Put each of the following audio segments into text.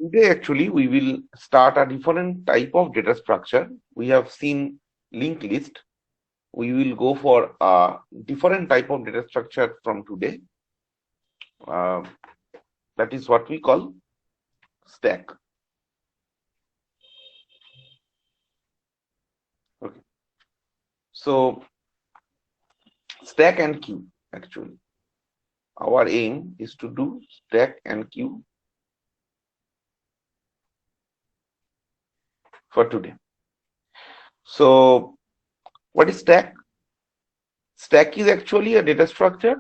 Today, actually, we will start a different type of data structure. We have seen linked list. We will go for a different type of data structure from today. That is what we call stack. Okay. So stack and queue, actually. Our aim is to do stack and queue for today. So what is stack? Stack is actually a data structure,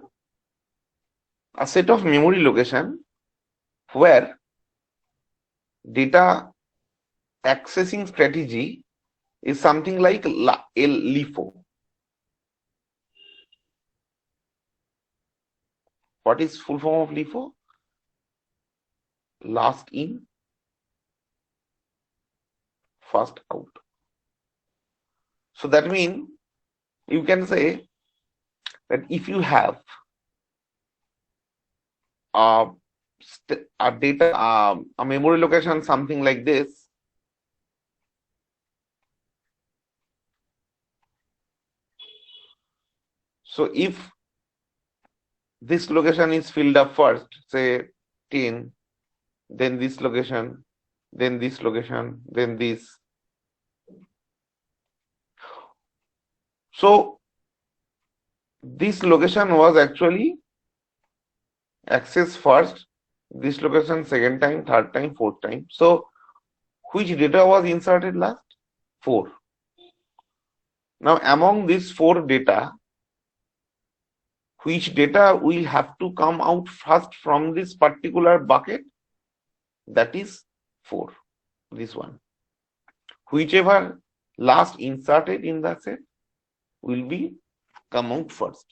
a set of memory location where data accessing strategy is something like LIFO. What is full form of LIFO? Last in, first out. So that means you can say that if you have a data, a memory location, something like this, so if this location is filled up first, say 10, then this location, then this location, then this. So this location was actually accessed first, this location second time, third time, fourth time. So which data was inserted last? 4. Now among these 4 data, which data will have to come out first from this particular bucket? That is 4, this one. Whichever last inserted in the set will be come out first.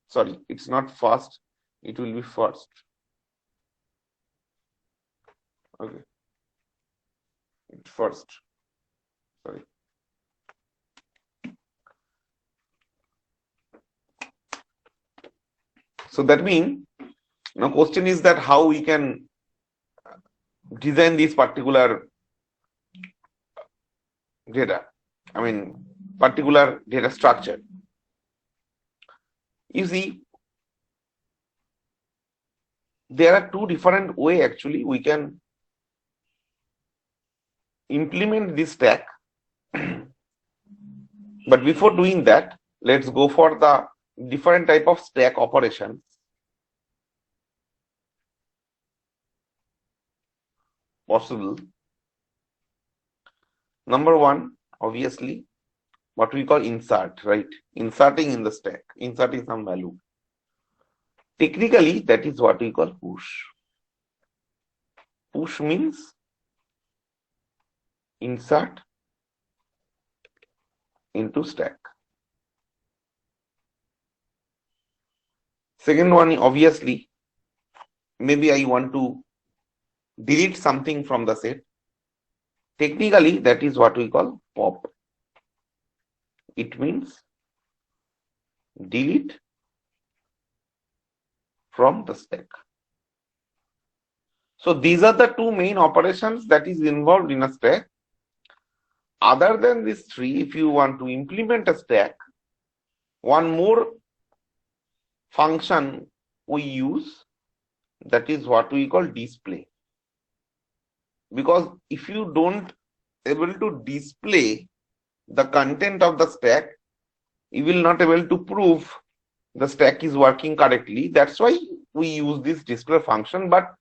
Sorry, it's not first, it will be first. Okay, it's first. Sorry. So that means now question is that how we can design this particular data, particular data structure. You see, there are 2 different ways actually we can implement this stack. But before doing that, let's go for the different type of stack operations. Possible. Number 1, obviously, what we call insert, right? Inserting in the stack, inserting some value. Technically, that is what we call push. Push means insert into stack. Second one, obviously, maybe I want to delete something from the set. Technically, that is what we call pop. It means delete from the stack. So these are the 2 main operations that is involved in a stack. Other than these 3, if you want to implement a stack, one more function we use, that is what we call display. Because if you don't able to display the content of the stack, you will not able to prove the stack is working correctly. That's why we use this display function. But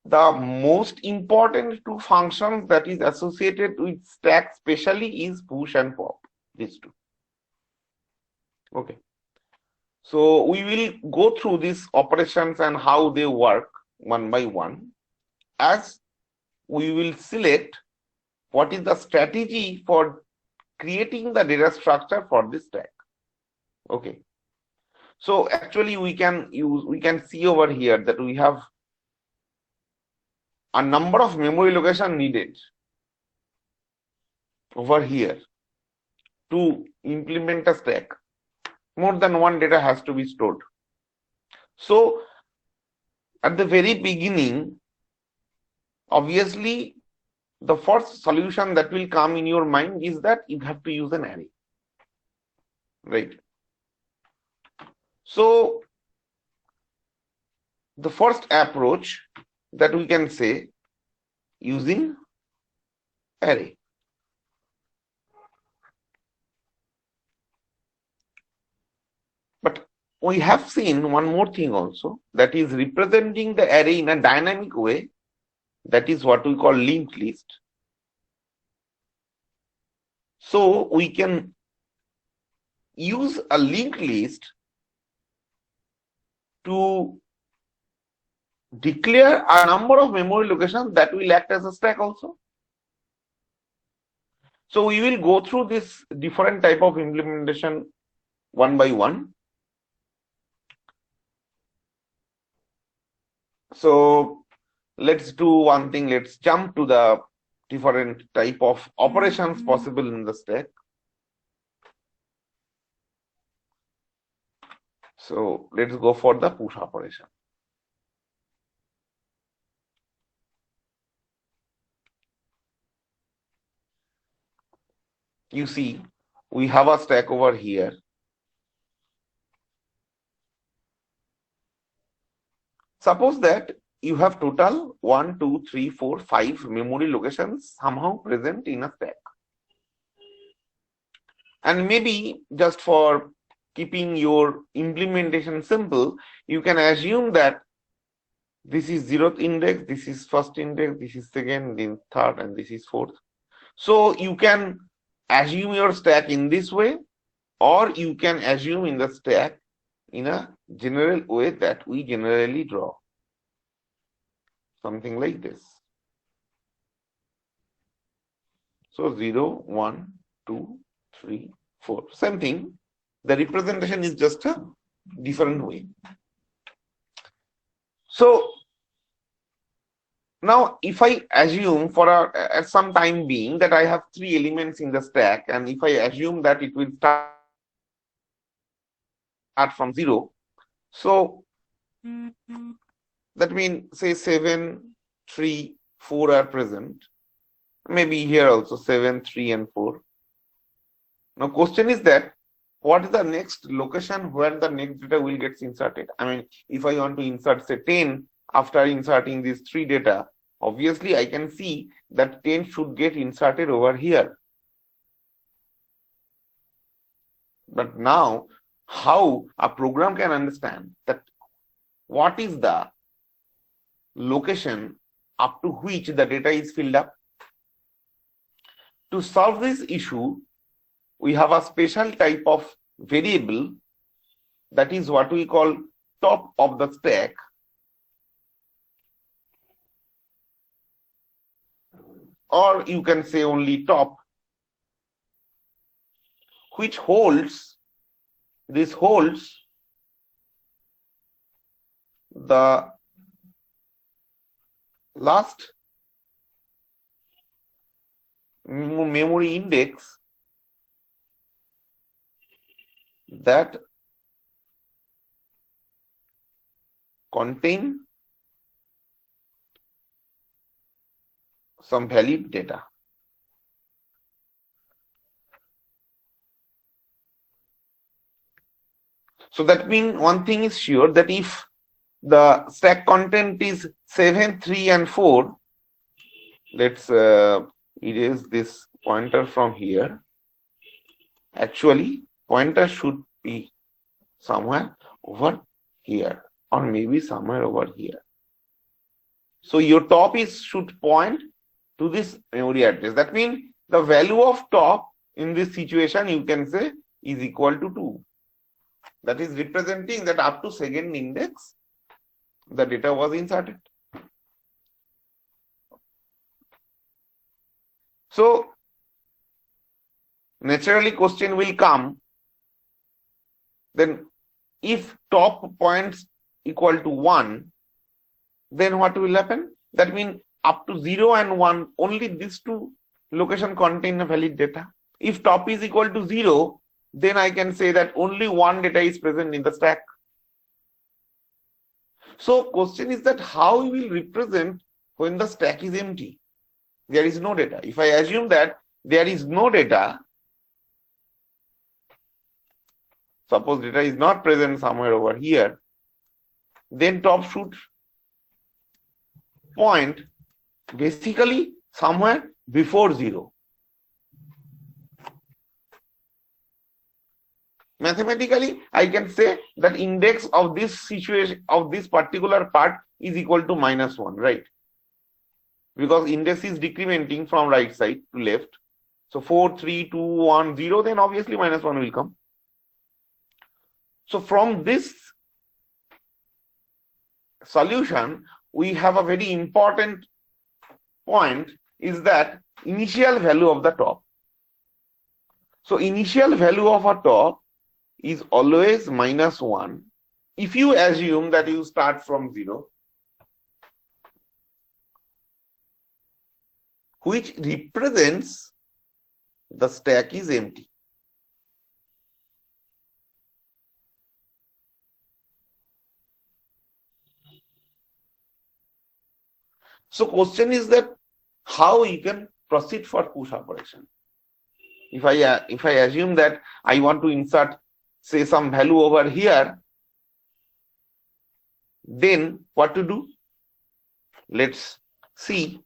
the most important 2 functions that is associated with stack especially is push and pop, these 2. Okay. So we will go through these operations and how they work one by one, as we will select what is the strategy for creating the data structure for this stack. Okay. So actually we can see over here that we have a number of memory location needed over here to implement a stack. More than one data has to be stored. So at the very beginning, obviously the first solution that will come in your mind is that you have to use an array, right? So the first approach that we can say, using array. But we have seen one more thing also, that is representing the array in a dynamic way. That is what we call linked list. So we can use a linked list to declare a number of memory locations that will act as a stack also. So we will go through this different type of implementation one by one. So let's do one thing. Let's jump to the different type of operations possible in the stack. So let's go for the push operation. You see, we have a stack over here. Suppose that you have total 1, 2, 3, 4, 5 memory locations somehow present in a stack. And maybe just for keeping your implementation simple, you can assume that this is 0th index, this is first index, this is second, then third, and this is fourth. So you can assume your stack in this way, or you can assume in the stack in a general way that we generally draw. Something like this. So 0, 1, 2, 3, 4. Same thing. The representation is just a different way. So now if I assume for at some time being that I have 3 elements in the stack, and if I assume that it will start from 0, so that means say 7, 3, 4 are present. Maybe here also 7, 3, and 4. Now question is that what is the next location where the next data will get inserted? I mean, if I want to insert say 10 after inserting these 3 data, obviously I can see that 10 should get inserted over here. But now how a program can understand that what is the location up to which the data is filled up? To solve this issue, we have a special type of variable, that is what we call top of the stack, or you can say only top, which holds the last memory index that contain some valid data. So that means one thing is sure, that if the stack content is 7, 3, and 4, let's erase this pointer from here. Actually, pointer should be somewhere over here, or maybe somewhere over here. So your top should point to this memory address. That means the value of top in this situation, you can say, is equal to 2. That is representing that up to second index the data was inserted. So naturally question will come, then if top points equal to 1, then what will happen? That means up to 0 and 1, only these 2 locations contain a valid data. If top is equal to 0, then I can say that only 1 data is present in the stack. So question is that how we will represent when the stack is empty. There is no data. If I assume that there is no data, suppose data is not present somewhere over here, then top should point basically somewhere before 0. Mathematically, I can say that index of this situation, of this particular part, is equal to -1, right? Because index is decrementing from right side to left. So 4, 3, 2, 1, 0, then obviously -1 will come. So from this solution, we have a very important point, is that initial value of the top. So initial value of a top is always -1 if you assume that you start from 0, which represents the stack is empty. So question is that how you can proceed for push operation. If I assume that I want to insert, say, some value over here, then what to do? Let's see.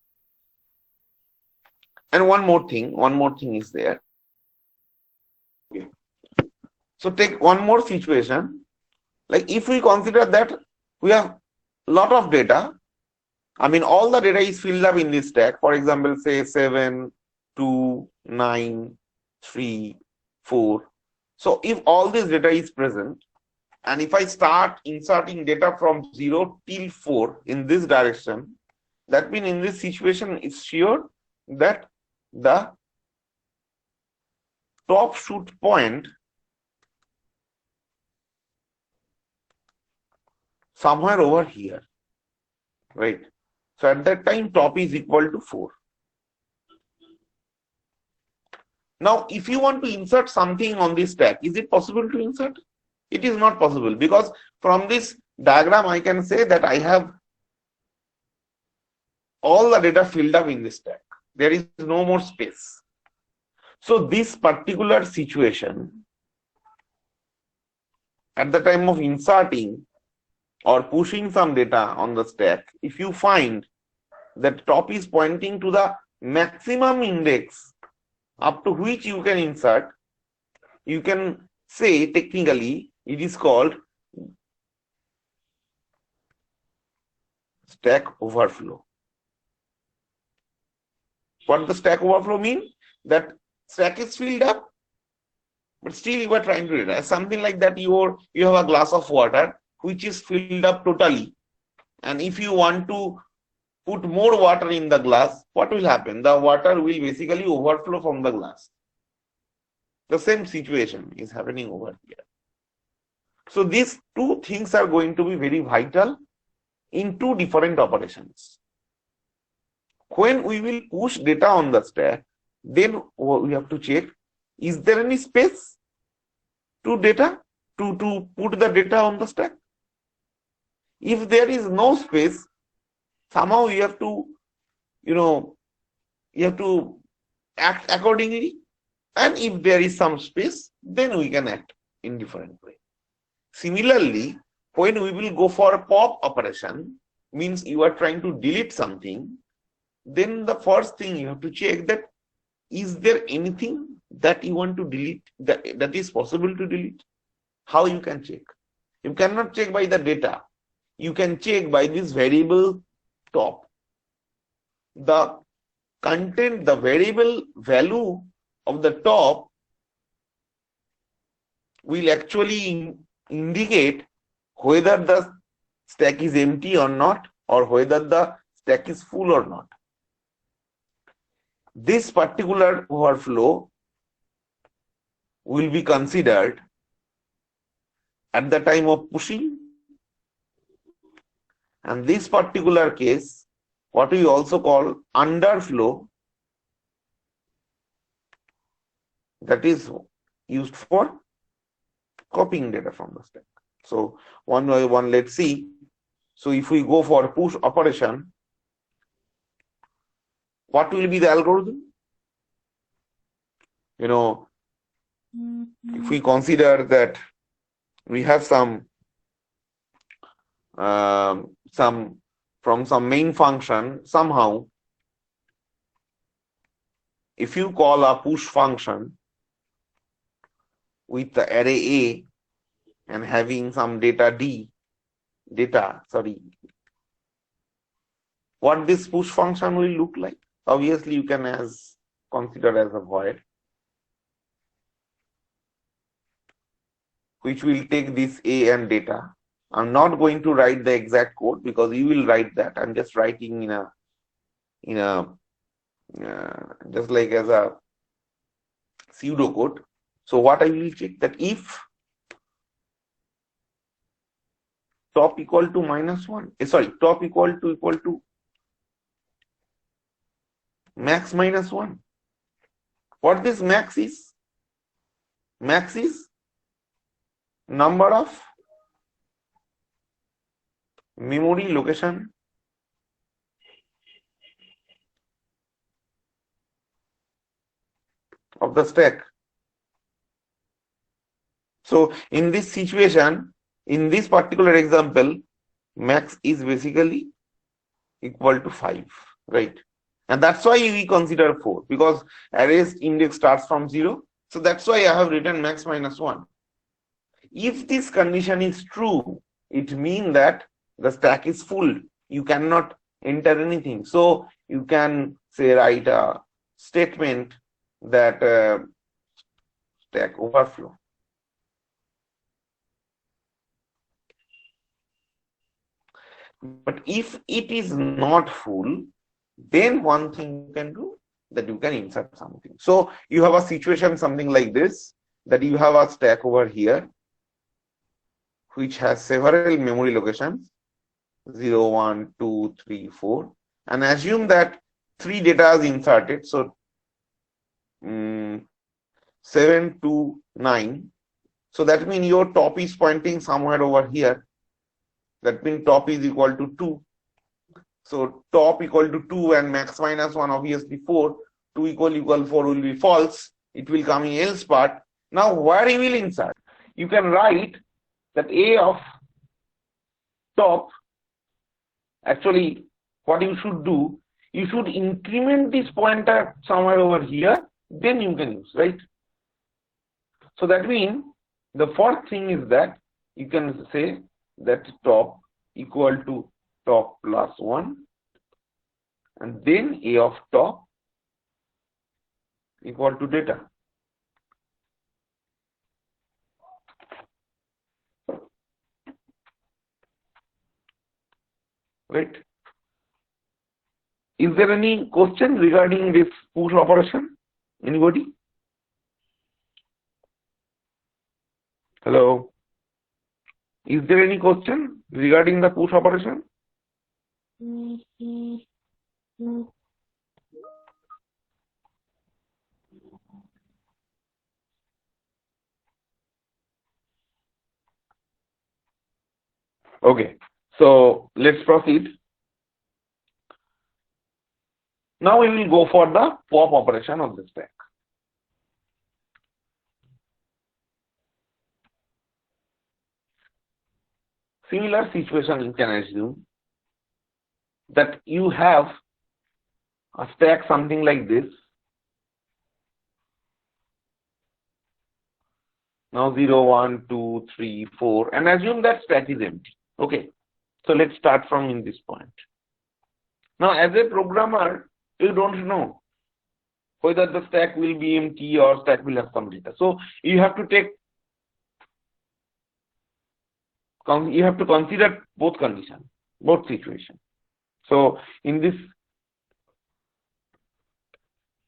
And one more thing is there. Okay. So take one more situation. Like if we consider that we have a lot of data, I mean all the data is filled up in this stack. For example, say 7, 2, 9, 3, 4. So if all this data is present, and if I start inserting data from 0 till 4 in this direction, that means in this situation it's sure that the top should point somewhere over here, right? So at that time top is equal to 4. Now if you want to insert something on this stack, is it possible to insert? It is not possible, because from this diagram I can say that I have all the data filled up in this stack. There is no more space. So this particular situation, at the time of inserting or pushing some data on the stack, if you find that top is pointing to the maximum index up to which you can insert, you can say technically it is called stack overflow. What does stack overflow mean? That stack is filled up, but still you are trying to do it. Something like that, you have a glass of water which is filled up totally, and if you want to put more water in the glass, what will happen? The water will basically overflow from the glass. The same situation is happening over here. So these two things are going to be very vital in two different operations. When we will push data on the stack, then we have to check, is there any space to data to put the data on the stack? If there is no space, somehow you have to, you have to act accordingly. And if there is some space, then we can act in different way. Similarly, when we will go for a pop operation, means you are trying to delete something, then the first thing you have to check that, is there anything that you want to delete, that is possible to delete? How you can check? You cannot check by the data. You can check by this variable top. The content, the variable value of the top will actually indicate whether the stack is empty or not, or whether the stack is full or not. This particular overflow will be considered at the time of pushing, and this particular case, what we also call underflow, that is used for copying data from the stack. So one by one, let's see. So if we go for push operation, what will be the algorithm? You know, if we consider that we have some from some main function, somehow if you call a push function with the array A and having some data what this push function will look like? Obviously you can consider as a void which will take this A and data. I'm not going to write the exact code because you will write that. I'm just writing in a just like as a pseudo code. So what I will check that if top equal to -1, top equal to max -1. What this max is? Max is number of memory location of the stack. So in this situation, in this particular example, max is basically equal to 5, right? And that's why we consider 4, because array's index starts from 0. So that's why I have written max -1. If this condition is true, it means that the stack is full. You cannot enter anything. So you can say write a statement that stack overflow. But if it is not full, then one thing you can do that you can insert something. So you have a situation something like this, that you have a stack over here which has several memory locations 0, 1, 2, 3, 4, and assume that 3 data is inserted. So 7 to 9. So that means your top is pointing somewhere over here. That means top is equal to 2. So top equal to 2 and max -1 obviously 4. 2 equal 4 will be false. It will come in else part. Now where you will insert? You can write that A of top, actually what you should do, you should increment this pointer somewhere over here, then you can use, right? So that means the first thing is that you can say that top equal to top plus 1, and then A of top equal to data. Right? Is there any question regarding this push operation? Anybody? Hello? Is there any question regarding the push operation? Okay, so let's proceed. Now we will go for the pop operation of the stack. Similar situation you can assume that you have a stack something like this. Now 0, 1, 2, 3, 4, and assume that stack is empty. Okay, so let's start from in this point. Now as a programmer, you don't know whether the stack will be empty or stack will have some data. So you have to consider both conditions, both situations. So in this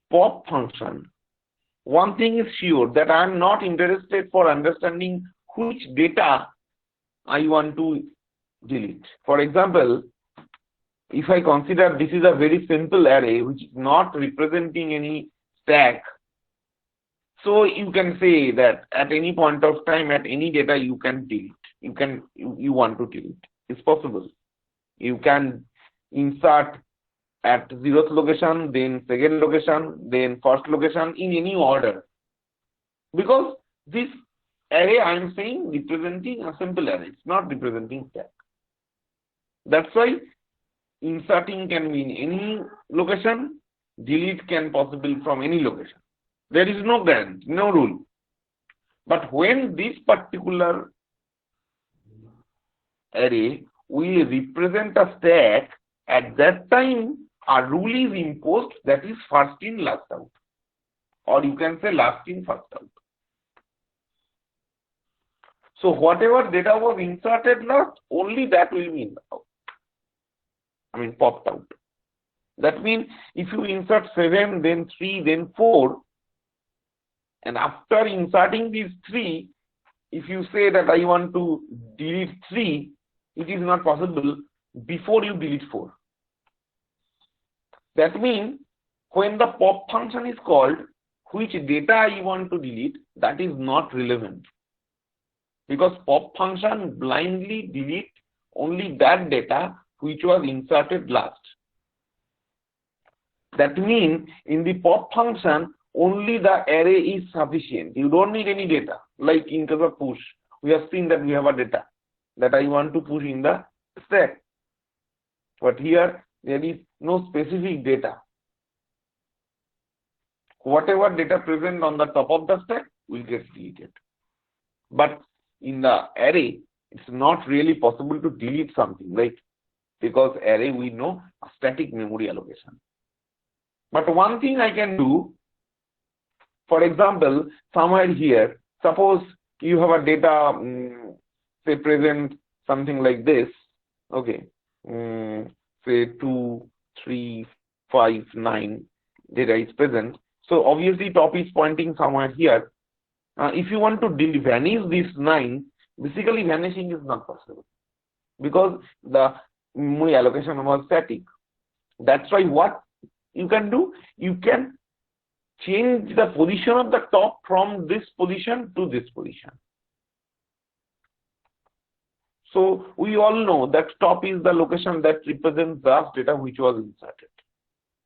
pop function, one thing is sure, that I am not interested for understanding which data I want to delete. For example, if I consider this is a very simple array which is not representing any stack, so you can say that at any point of time, at any data you can delete. You want to delete. It's possible. You can insert at 0th location, then second location, then first location in any order. Because this array I am saying representing a simple array, it's not representing stack. That's why inserting can be in any location, delete can possible from any location. There is no guarantee, no rule. But when this particular array will represent a stack, at that time a rule is imposed, that is first in, last out. Or you can say last in, first out. So whatever data was inserted last, only that will be in the out. Popped out. That means if you insert 7, then 3, then 4, and after inserting these 3, if you say that I want to delete 3, it is not possible before you delete 4. That means when the pop function is called, which data I want to delete, that is not relevant. Because pop function blindly delete only that data which was inserted last. That means in the pop function, only the array is sufficient. You don't need any data. Like in case of push, we have seen that we have a data that I want to push in the stack. But here there is no specific data. Whatever data present on the top of the stack will get deleted. But in the array, it's not really possible to delete something, right? Because array we know a static memory allocation. But one thing I can do, for example, somewhere here, suppose you have a data, say present something like this, okay, say 2, 3, 5, 9 data is present. So obviously top is pointing somewhere here. If you want to vanish this 9, basically vanishing is not possible because the memory allocation was static. That's why what you can do, you can change the position of the top from this position to this position. So we all know that top is the location that represents the data which was inserted.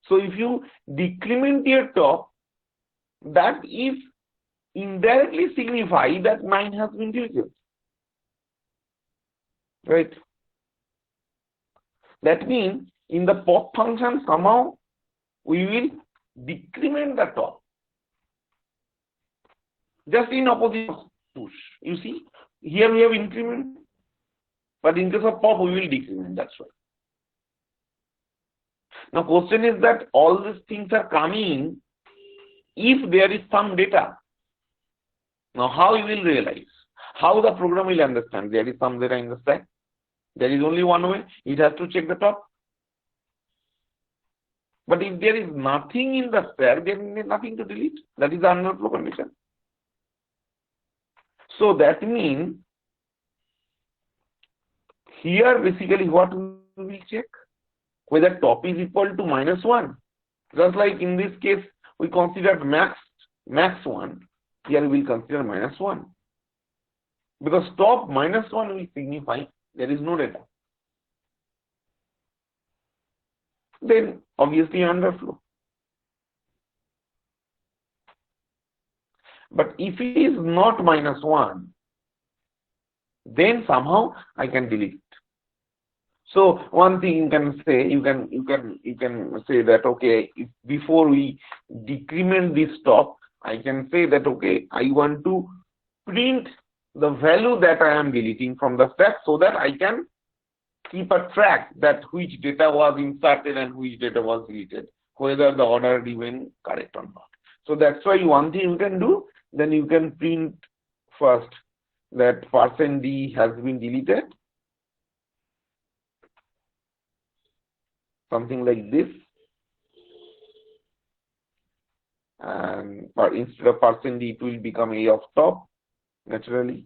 So if you decrement your top, that is indirectly signify that 9 has been deleted. Right? That means in the pop function somehow we will decrement the top. Just in opposite push. You see, here we have increment, but in case of pop we will decrement, that's why. Now question is that all these things are coming if there is some data. Now how you will realize? How the program will understand there is some data in the stack? There is only one way, it has to check the top. But if there is nothing in the stack, there is nothing to delete. That is the underflow condition. So that means here basically what we will check? Whether top is equal to -1. Just like in this case we considered max 1. Here we will consider -1. Because top -1 will signify there is no data. Then obviously underflow. But if it is not -1, then somehow I can delete it. So one thing you can say, you can say that okay, if before we decrement this top, I can say that okay, I want to print the value that I am deleting from the stack so that I can keep a track that which data was inserted and which data was deleted, whether the order is even correct or not. So that's why one thing you can do, then you can print first that %d has been deleted, something like this, and instead of %d it will become a of top naturally,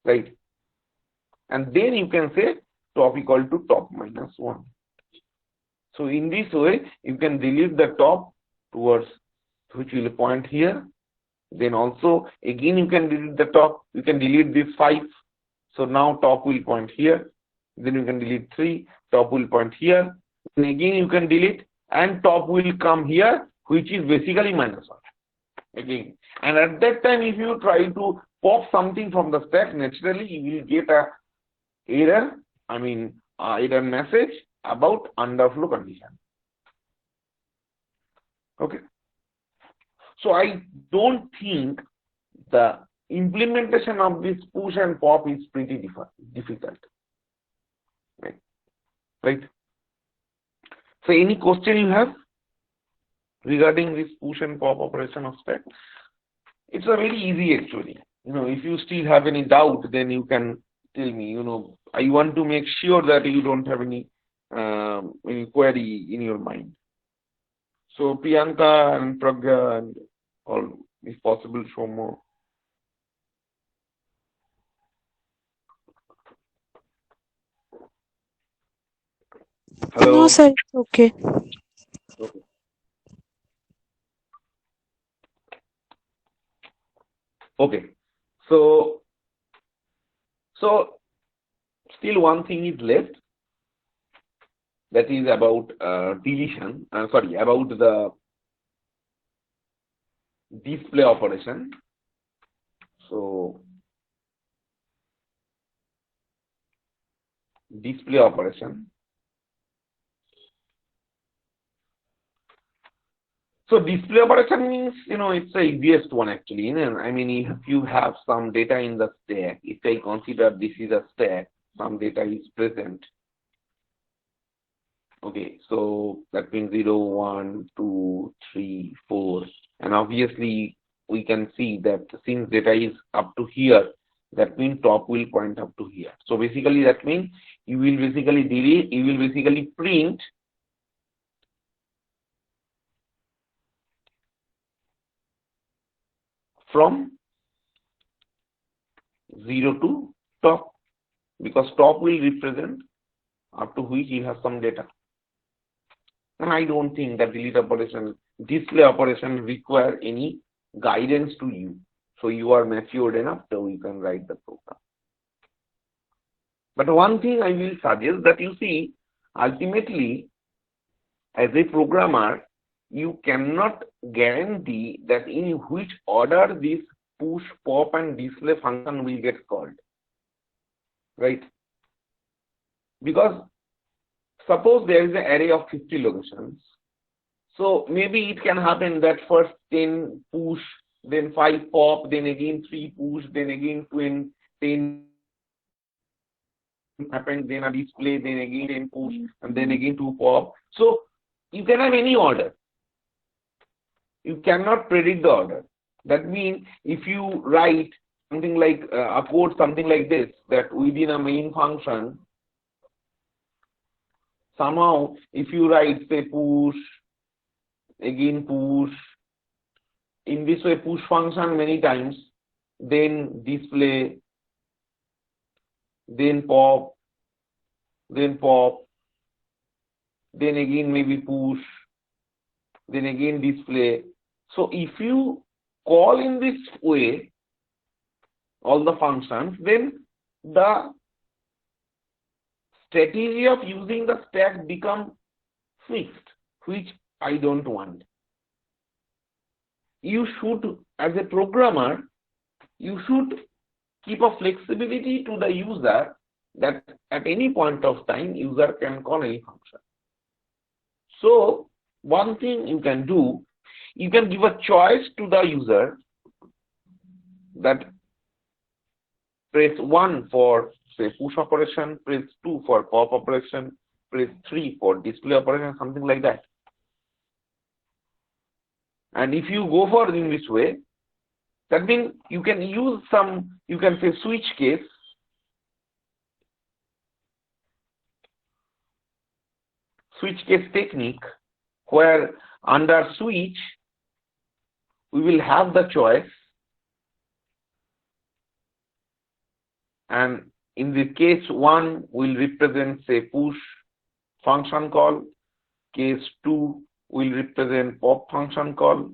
right? And then you can say top equal to top -1. So in this way you can delete the top towards which will point here. Then also again you can delete the top, you can delete this 5. So now top will point here. Then you can delete 3, top will point here. and again you can delete, and top will come here, which is basically -1 again. And at that time, if you try to pop something from the stack, naturally you will get a error, error message about underflow condition. Okay. So I don't think the implementation of this push and pop is pretty difficult. Right? So any question you have regarding this push and pop operation of stack? It's a very easy actually. If you still have any doubt, then you can tell me. I want to make sure that you don't have any query in your mind. So Priyanka and Pragya and all, if possible, show more. Hello. No, sir, it's okay. Okay. Okay. So still one thing is left. That is about deletion. About the display operation. So display operation. So display operation means, it's the easiest one actually. If you have some data in the stack, if I consider this is a stack, some data is present. Okay, so that means 0, 1, 2, 3, 4. And obviously we can see that since data is up to here, that means top will point up to here. So basically that means you will basically print from 0 to top, because top will represent up to which you have some data. And I don't think that display operation require any guidance to you. So you are matured enough so you can write the program. But one thing I will suggest that you see, ultimately, as a programmer, you cannot guarantee that in which order this push, pop, and display function will get called. Right? Because suppose there is an array of 50 locations. So maybe it can happen that first 10 push, then 5 pop, then again 3 push, then again 10 happen, then a display, then again 10 push, and then again 2 pop. So you can have any order. You cannot predict the order. That means if you write something like a code something like this, that within a main function, somehow if you write say push, again push, in this way push function many times, then display, then pop, then again maybe push, then again display. So if you call in this way all the functions, then the strategy of using the stack become fixed, which I don't want. You should, as a programmer, you should keep a flexibility to the user that at any point of time user can call any function. So one thing you can do, you can give a choice to the user that press 1 for say push operation, press 2 for pop operation, press 3 for display operation, something like that. And if you go for in this way, that means you can use you can say switch case. Switch case technique, where under switch we will have the choice, and in the case 1 will represent say push function call, case 2 will represent pop function call,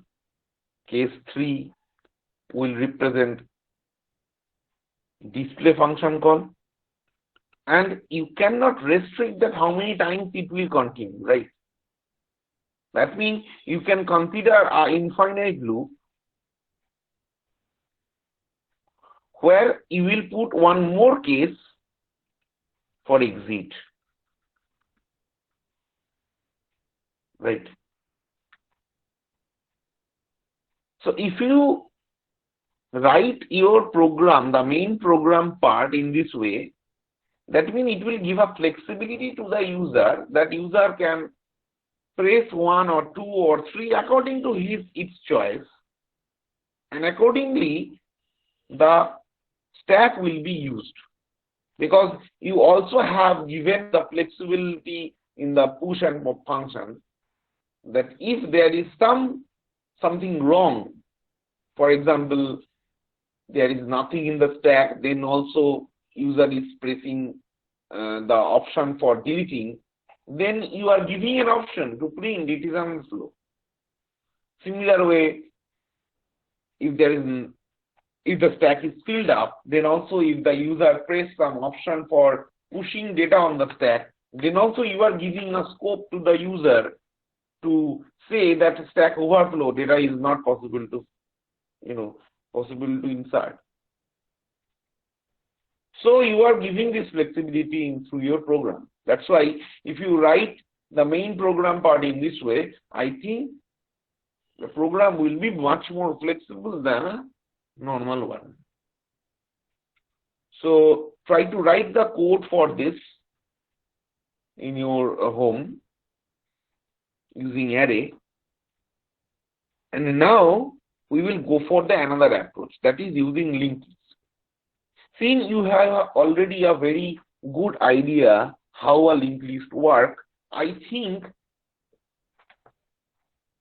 case 3 will represent display function call, and you cannot restrict that how many times it will continue, right? That means you can consider an infinite loop where you will put one more case for exit, right? So if you write your program, the main program part in this way, that means it will give a flexibility to the user, that user can press 1 or 2 or 3 according to its choice, and accordingly the stack will be used, because you also have given the flexibility in the push and pop function that if there is something wrong, for example, there is nothing in the stack, then also user is pressing the option for deleting, then you are giving an option to print it is unflow. Similar way, if the stack is filled up, then also if the user press some option for pushing data on the stack, then also you are giving a scope to the user to say that stack overflow data is not possible to insert. So you are giving this flexibility through your program. That's why if you write the main program part in this way, I think the program will be much more flexible than a normal one. So try to write the code for this in your home using array. And now we will go for the another approach, that is using linked list. Since you have already a very good idea how a linked list works, I think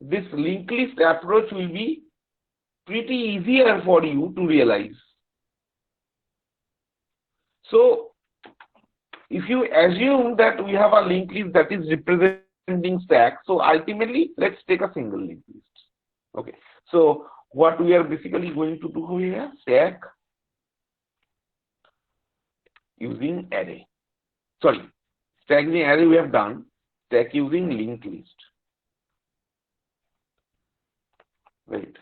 this linked list approach will be pretty easier for you to realize. So if you assume that we have a linked list that is representing stack, so ultimately let's take a single linked list. Okay, so what we are basically going to do here, stack using array. Sorry, stack using array we have done, stack using linked list. Right.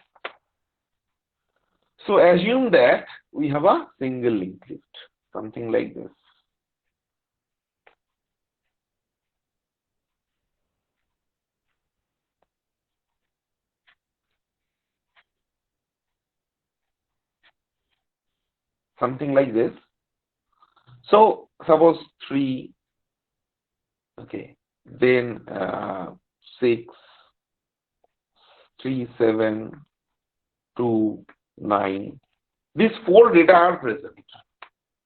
So assume that we have a single linked list, something like this. Something like this. So suppose 3, okay, then 6, 3, 7, 2, 9. These 4 data are present.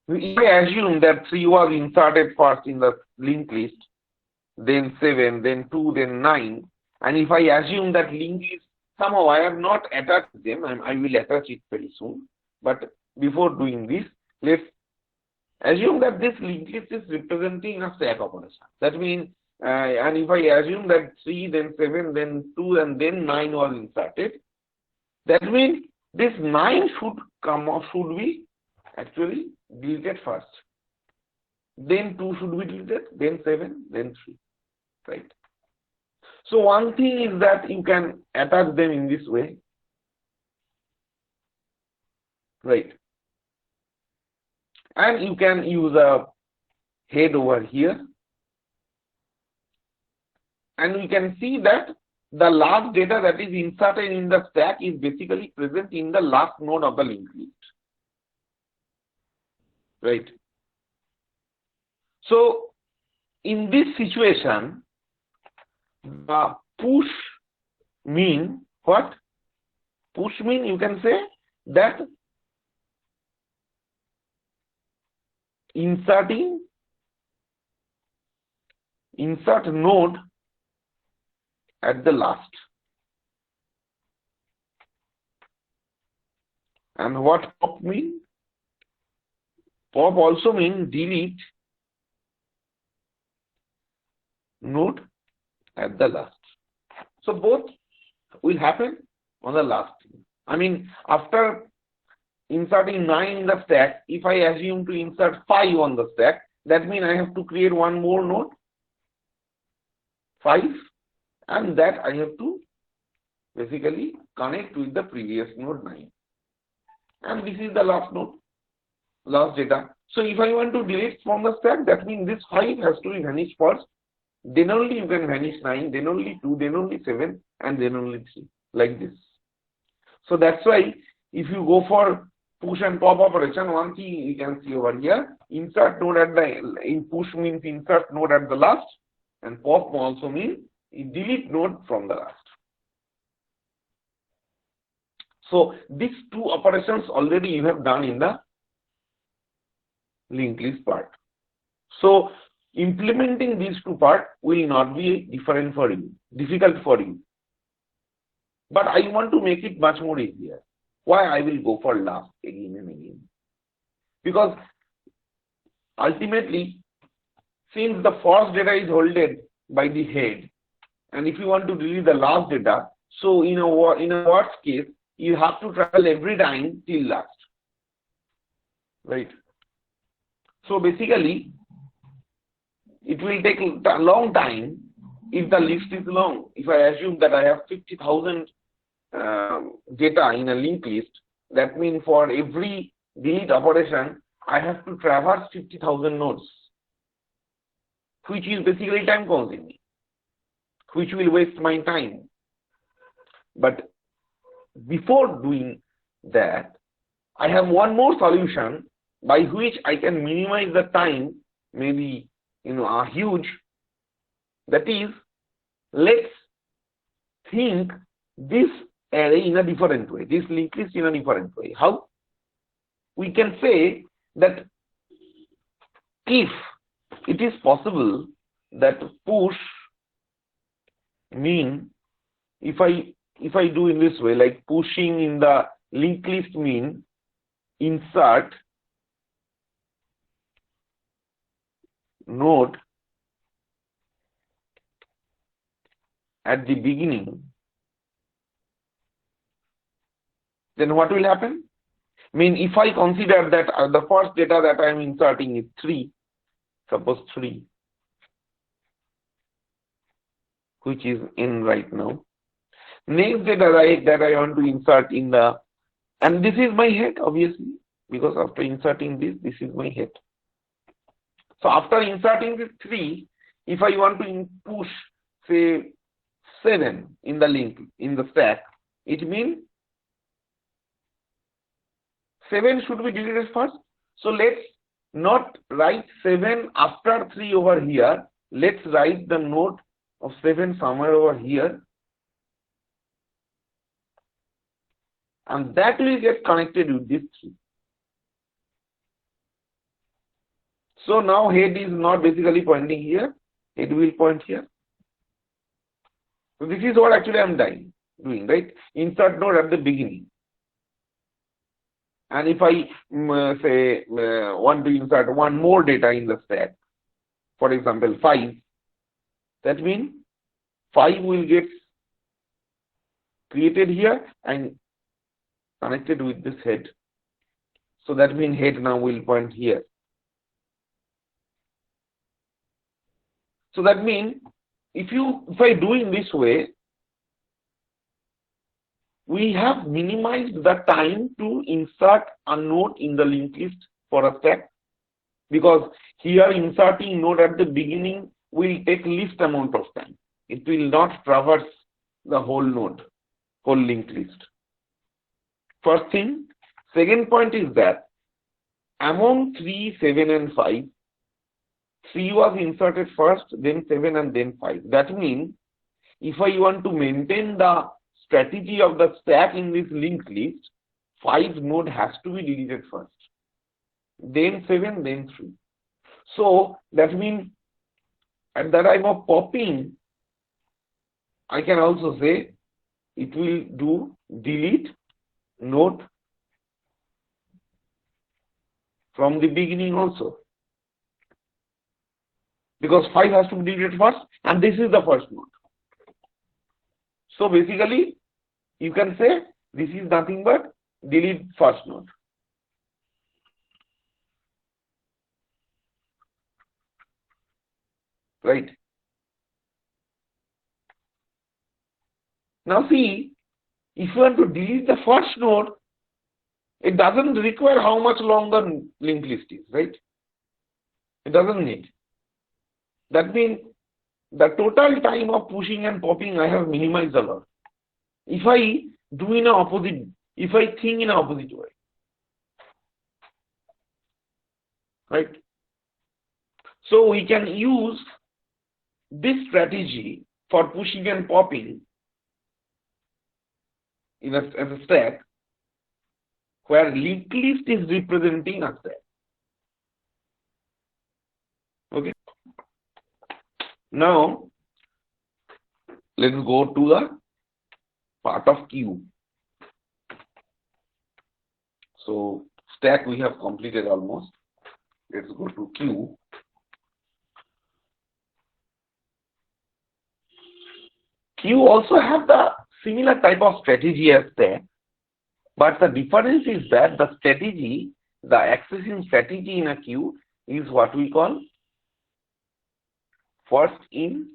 If I assume that 3 was inserted first in the linked list, then 7, then 2, then 9, and if I assume that linked list, somehow I have not attached them, I will attach it very soon, but before doing this, let's assume that this linked list is representing a stack operation. That means, and if I assume that 3, then 7, then 2, and then 9 was inserted, that means this 9 should be actually deleted first. Then 2 should be deleted, then 7, then 3, right? So one thing is that you can attach them in this way, right? And you can use a head over here, and we can see that the last data that is inserted in the stack is basically present in the last node of the linked list, right? So in this situation, the push mean what? Push mean you can say that insert node at the last. And what pop mean? Pop also mean delete node at the last. So both will happen on the last. I mean, after inserting 9 in the stack, if I assume to insert 5 on the stack, That means I have to create one more node, 5, and that I have to basically connect with the previous node 9. And this is the last node, last data. So if I want to delete from the stack, that means this 5 has to be vanished first. Then only you can vanish 9, then only 2, then only 7, and then only 3, like this. So that's why if you go for push and pop operation, one thing you can see over here, insert node at the, in push means insert node at the last, and pop also means delete node from the last. So these two operations already you have done in the linked list part. So implementing these two parts will not be difficult for you. But I want to make it much more easier. Why I will go for last again and again? Because ultimately, since the first data is held by the head, and if you want to delete the last data, so in a worst case, you have to travel every time till last, right? So basically, it will take a long time if the list is long. If I assume that I have 50,000 data in a linked list, that means for every delete operation, I have to traverse 50,000 nodes, which is basically time consuming, which will waste my time. But before doing that, I have one more solution by which I can minimize the time, maybe a huge. That is, let's think this array in a different way, this linked list in a different way. How? We can say that if it is possible that push mean, if I do in this way, like pushing in the linked list mean insert node at the beginning, then what will happen? If I consider that the first data that I am inserting is 3, suppose 3, which is n right now. Next data that I want to insert in the, and this is my head obviously, because after inserting this is my head. So after inserting this 3, if I want to push say 7 in the link, in the stack, it means 7 should be deleted first. So let's not write 7 after 3 over here. Let's write the node of 7 somewhere over here. And that will get connected with this 3. So now head is not basically pointing here. It will point here. So this is what actually I am doing, right? Insert node at the beginning. And if I say want to insert one more data in the stack, for example 5, that means 5 will get created here and connected with this head. So that means head now will point here. So that means if I do in this way, we have minimized the time to insert a node in the linked list for a stack, because here inserting node at the beginning will take least amount of time. It will not traverse the whole node, whole linked list. First thing. Second point is that among 3, 7 and 5, 3 was inserted first, then 7 and then 5. That means if I want to maintain the strategy of the stack in this linked list, 5 node has to be deleted first, then 7, then 3. So that means at the time of popping, I can also say it will do delete node from the beginning also, because 5 has to be deleted first and this is the first node. So basically you can say this is nothing but delete first node. right? Now see, if you want to delete the first node, it doesn't require how much longer linked list is, right? It doesn't need. That means the total time of pushing and popping I have minimized a lot. If I do in a opposite, if I think in an opposite way, right? So we can use this strategy for pushing and popping in as a stack where linked list is representing a stack. Okay. Now let's go to the part of queue. So stack we have completed almost. Let's go to queue. Queue also have the similar type of strategy as stack, but the difference is that the strategy, the accessing strategy in a queue is what we call first in,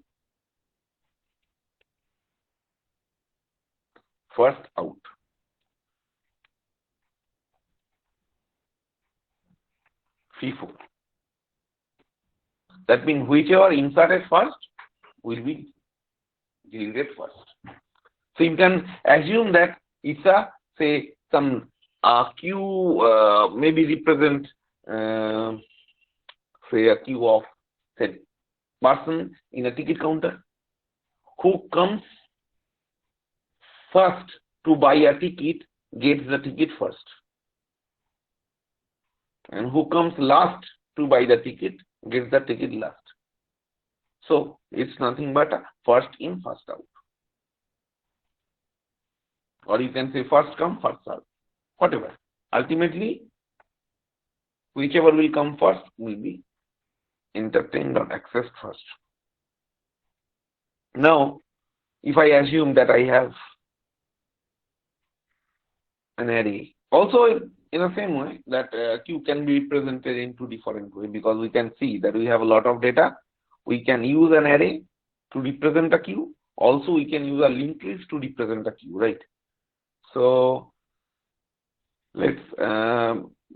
first out. FIFO. That means whichever inserted first will be deleted first. So you can assume that it's a, say, some queue maybe represent say a queue of, say, person in a ticket counter who comes first to buy a ticket gets the ticket first, and who comes last to buy the ticket gets the ticket last. So it's nothing but a first in, first out. Or you can say first come, first serve, whatever. Ultimately, whichever will come first will be entertained or accessed first. Now, if I assume that I have an array, also in the same way that queue can be represented in two different ways, because we can see that we have a lot of data. We can use an array to represent a queue. Also, we can use a linked list to represent a queue, right? So let's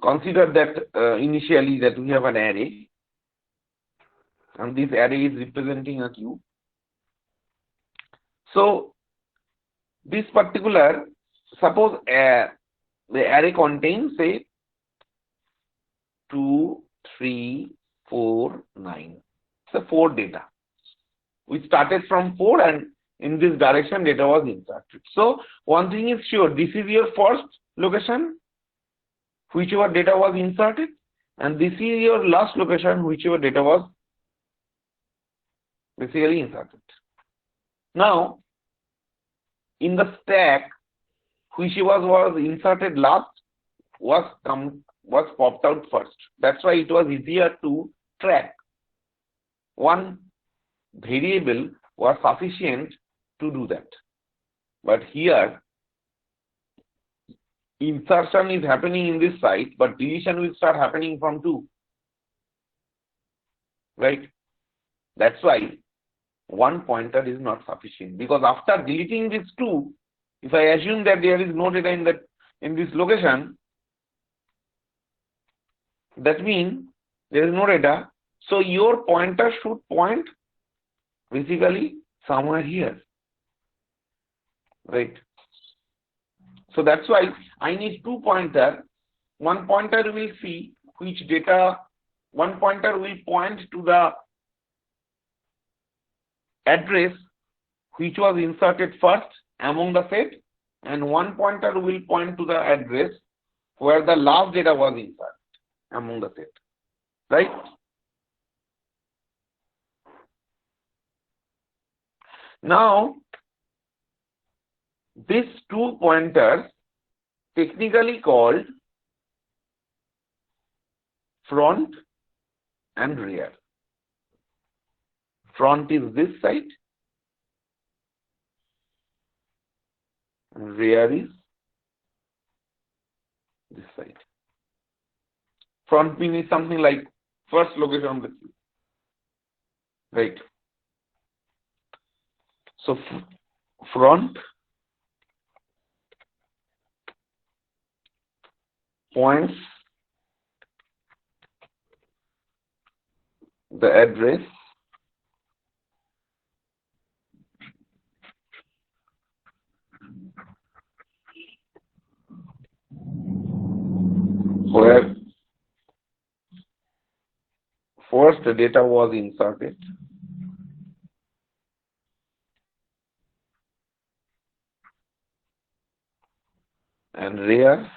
consider that initially that we have an array, and this array is representing a queue. So this particular, suppose the array contains, say, 2, 3, 4, 9. So 4 data. We started from 4 and in this direction data was inserted. So one thing is sure, this is your first location, whichever data was inserted, and this is your last location, whichever data was basically inserted. Now, in the stack, whichever was inserted last was popped out first. That's why it was easier to track. One variable was sufficient to do that. But here, insertion is happening in this site, but deletion will start happening from 2. Right? That's why one pointer is not sufficient, because after deleting these 2, if I assume that there is no data in this location, that means there is no data. So your pointer should point basically somewhere here, right? So that's why I need 2 pointers. One pointer will see which data, one pointer will point to the address which was inserted first among the set, and one pointer will point to the address where the last data was inserted among the set, right? Now, these 2 pointers technically called front and rear. Front is this side, and rear is this side. Front means something like first location of the queue. right? So front points the address where first data was inserted, and rear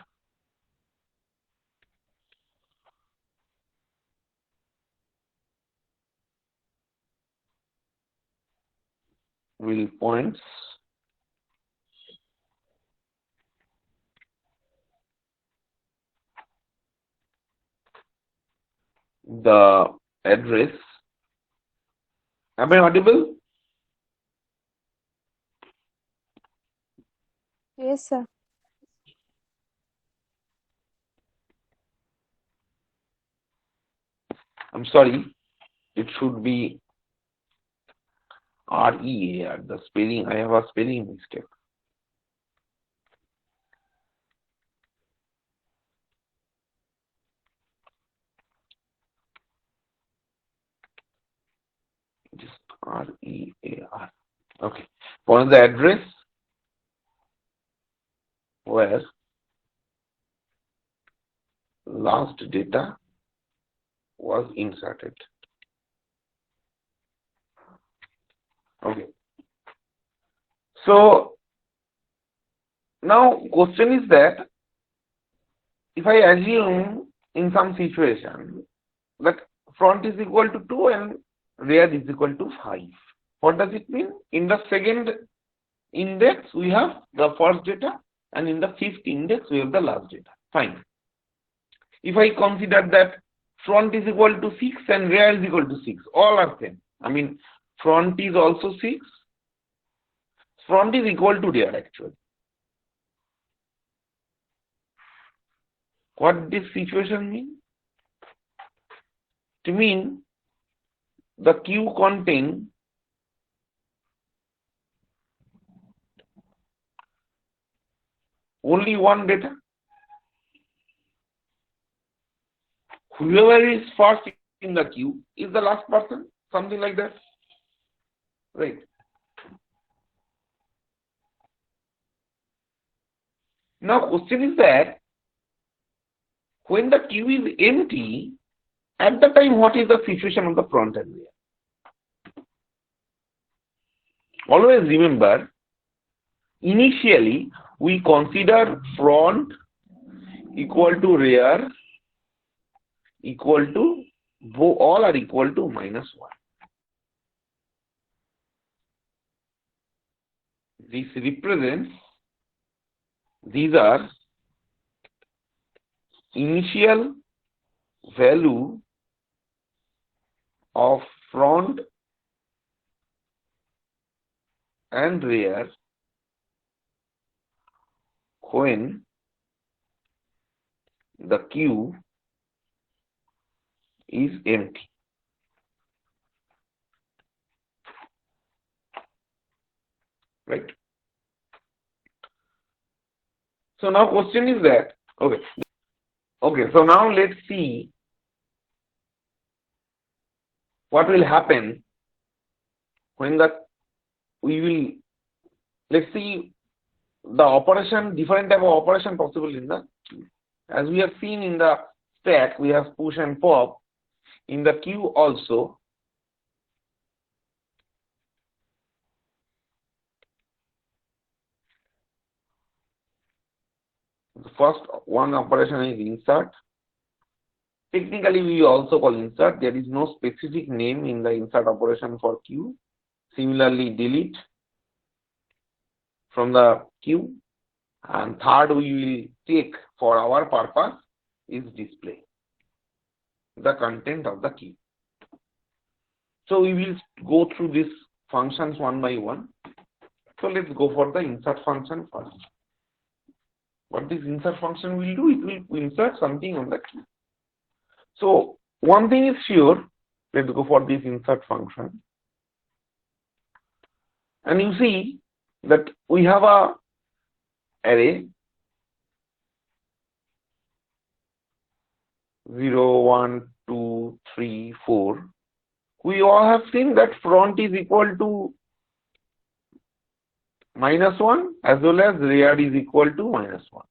will points the address. Am I audible? Yes, sir. I'm sorry, it should be REAR. The spelling, I have a spelling mistake. Just REAR. Okay. Point the address where last data was inserted. Okay. So now question is that if I assume in some situation that front is equal to 2 and rear is equal to 5. What does it mean? In the second index we have the first data and in the fifth index we have the last data. Fine. If I consider that front is equal to 6 and rear is equal to 6, all are same. I mean front is also 6, front is equal to rear actually. What this situation mean? To mean the queue contain only one data. Whoever is first in the queue is the last person, something like that, right? Now question is that when the queue is empty, at the time what is the situation of the front and rear? Always remember, initially we consider front equal to rear equal to, all are equal to -1. This represents, these are initial value of front and rear when the queue is empty. Right? So now question is that, okay, so now let's see what will happen when we will, let's see the operation, different type of operation possible in the queue. As we have seen in the stack, we have push and pop. In the queue also, the first one operation is insert. Technically, we also call insert. There is no specific name in the insert operation for queue. Similarly, delete from the queue. And third, we will take for our purpose is display the content of the queue. So we will go through these functions one by one. So let's go for the insert function first. What this insert function will do, it will insert something on the queue. So one thing is sure, Let's go for this insert function. And you see that we have a array 0, 1, 2, 3, 4. We all have seen that front is equal to -1 as well as rear is equal to -1,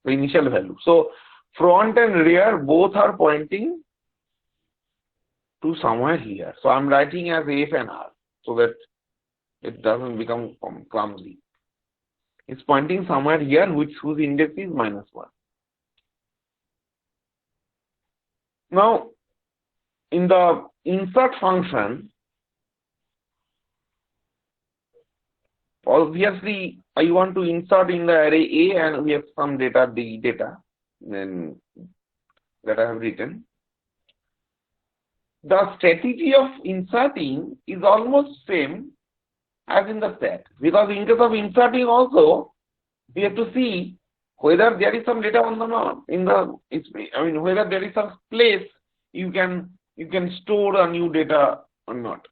the initial value. So front and rear both are pointing to somewhere here. So I'm writing as F and R so that it doesn't become clumsy. It's pointing somewhere here whose index is -1. Now in the insert function, obviously I want to insert in the array A and we have some data, the data then that I have written. The strategy of inserting is almost same as in the stack, because in case of inserting also we have to see whether there is some data on the not in the whether there is some place you can store a new data or not.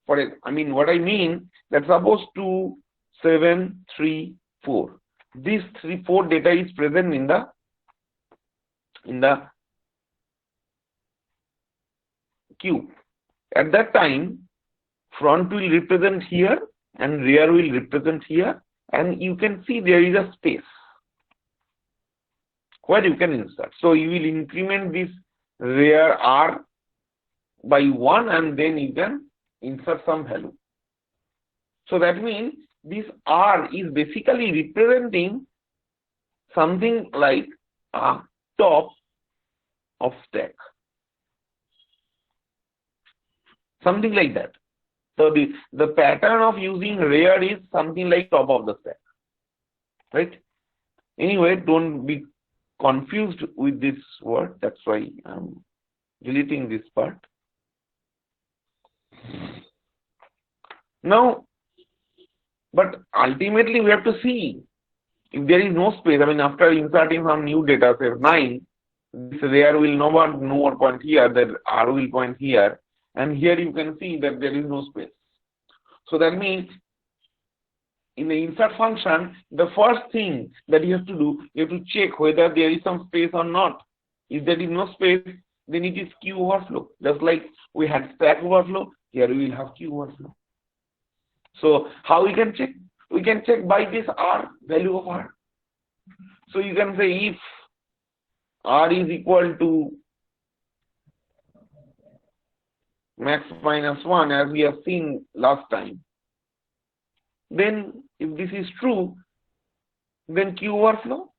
For it, what I mean that suppose 2, 7, 3, 4. This 4 data is present in the queue. At that time, front will represent here and rear will represent here, and you can see there is a space where you can insert. So you will increment this rear R by 1 and then you can insert some value. So that means this R is basically representing something like a top of stack. Something like that. So the pattern of using rear is something like top of the stack. Right? Anyway, don't be confused with this word. That's why I'm deleting this part. Now, but ultimately we have to see if there is no space. After inserting some new data, say 9, this rear will no more point here, that R will point here, and here you can see that there is no space. So that means in the insert function, the first thing that you have to do, you have to check whether there is some space or not. If there is no space, then it is queue overflow. Just like we had stack overflow, here we will have queue overflow. So how we can check? We can check by this R, value of R. So you can say if R is equal to max -1 as we have seen last time, then if this is true, then queue overflow.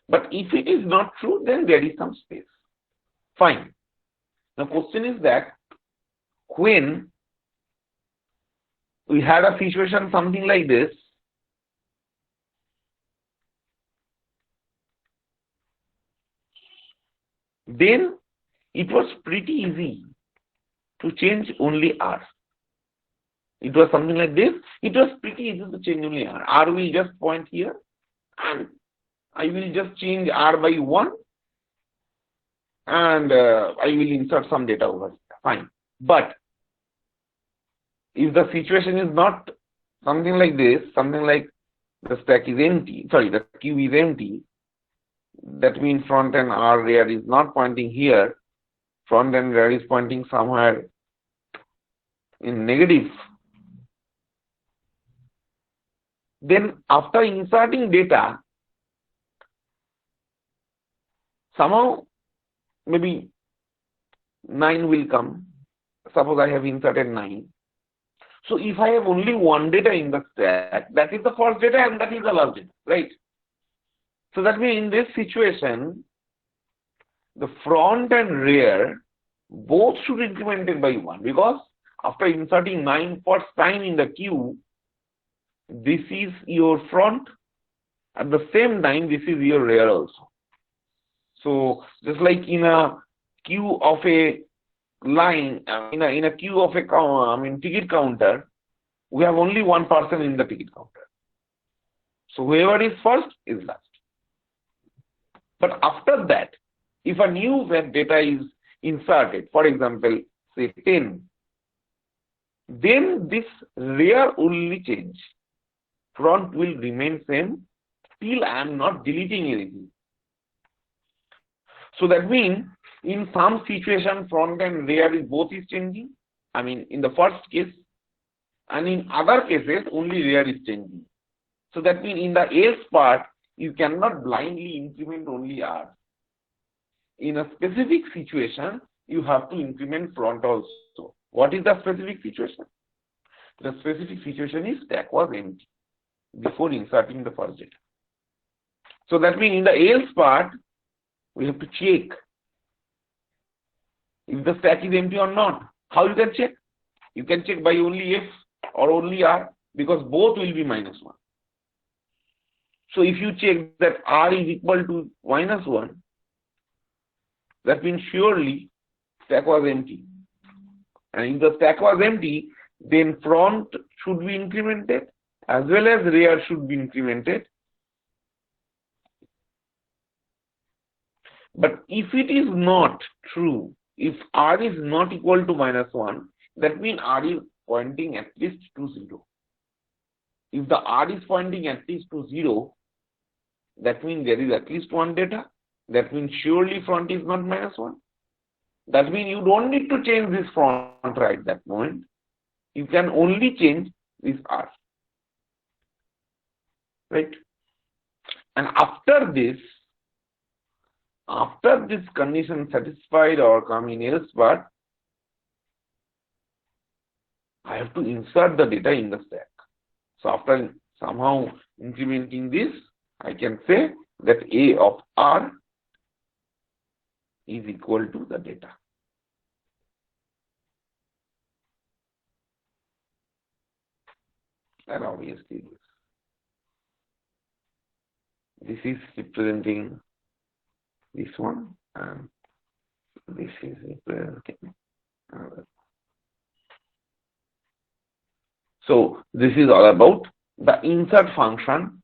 But if it is not true, then there is some space. Fine. The question is that when we had a situation something like this, then it was pretty easy to change only R. It was something like this. It was pretty easy to change only R. R will just point here and I will just change R by 1 and I will insert some data over here. Fine. But if the situation is not something like this, something like the stack is empty, the queue is empty, that means front and R rear is not pointing here, front and rear is pointing somewhere in negative. Then after inserting data, somehow maybe 9 will come. Suppose I have inserted 9. So if I have only one data in the stack, that is the first data and that is the last data, right? So that means in this situation, the front and rear both should be incremented by 1, because after inserting 9 first time in the queue, this is your front. At the same time, this is your rear also. So just like in a queue of a line, in a queue of a ticket counter, we have only one person in the ticket counter. So whoever is first is last. But after that, if a new data is inserted, for example, say 10, then this rear only change. Front will remain same till I am not deleting anything. So that means in some situation front and rear is both is changing. I mean in the first case, and in other cases only rear is changing. So that means in the else part you cannot blindly increment only R. In a specific situation you have to increment front also. What is the specific situation? The specific situation is stack was empty before inserting the first data. So that means in the else part we have to check if the stack is empty or not. How you can check? You can check by only F or only R, because both will be -1. So if you check that R is equal to -1, that means surely stack was empty. And if the stack was empty, then front should be incremented as well as rear should be incremented. But if it is not true, if R is not equal to -1, that means R is pointing at least to 0. If the R is pointing at least to 0, that means there is at least one data. That means surely front is not -1. That means you don't need to change this front right at that moment. You can only change this R. Right? And after this condition satisfied or come in else part, I have to insert the data in the stack. So after somehow incrementing this, I can say that A of R is equal to the data. And obviously this is representing this one, and this is representing another. So this is all about the insert function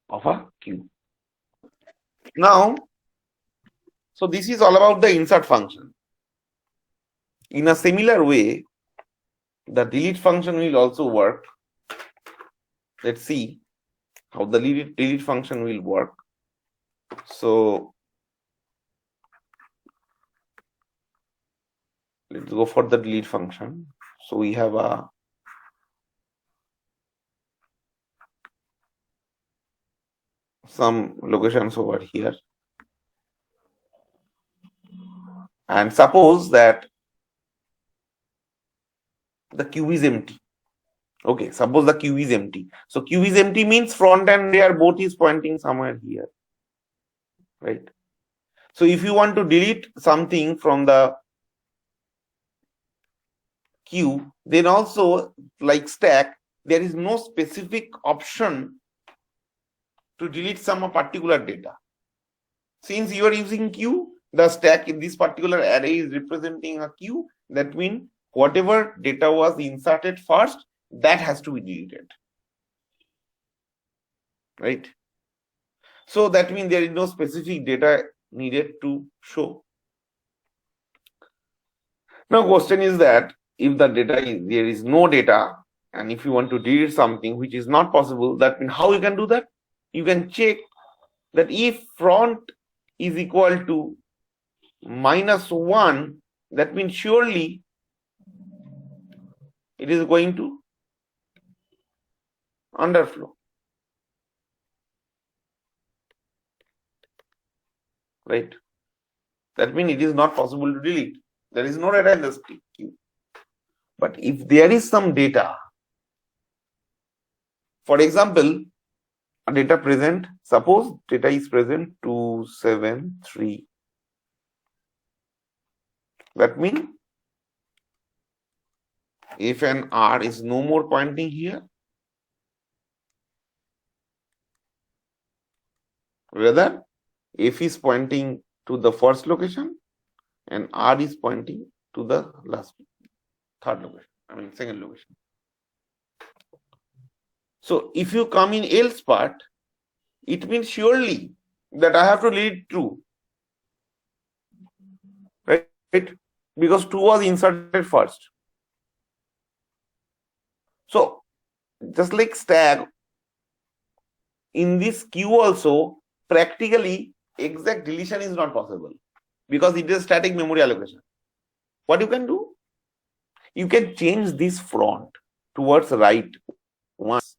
of a queue. Now, so this is all about the insert function. In a similar way, the delete function will also work. Let's see how the delete function will work. So let's go for the delete function. So we have some locations over here, and suppose that the queue is empty. Okay, suppose the queue is empty. So queue is empty means front and rear both is pointing somewhere here, right? So if you want to delete something from the queue, then also like stack, there is no specific option to delete some particular data. Since you are using queue, the stack in this particular array is representing a queue. That means whatever data was inserted first, that has to be deleted, right? So that means there is no specific data needed to show. Now question is that if the data is, there is no data, and if you want to delete something which is not possible, that means how you can do that? You can check that if front is equal to -1, that means surely it is going to underflow, right? That means it is not possible to delete. There is no data in the queue. But if there is some data, for example, a data present, suppose data is present 273. That means if an R is no more pointing here, rather F is pointing to the first location and R is pointing to the third location, second location. So if you come in else part, it means surely that I have to delete true, right? Because true was inserted first. So just like stack, in this queue also, practically exact deletion is not possible because it is static memory allocation. What you can do? You can change this front towards right once,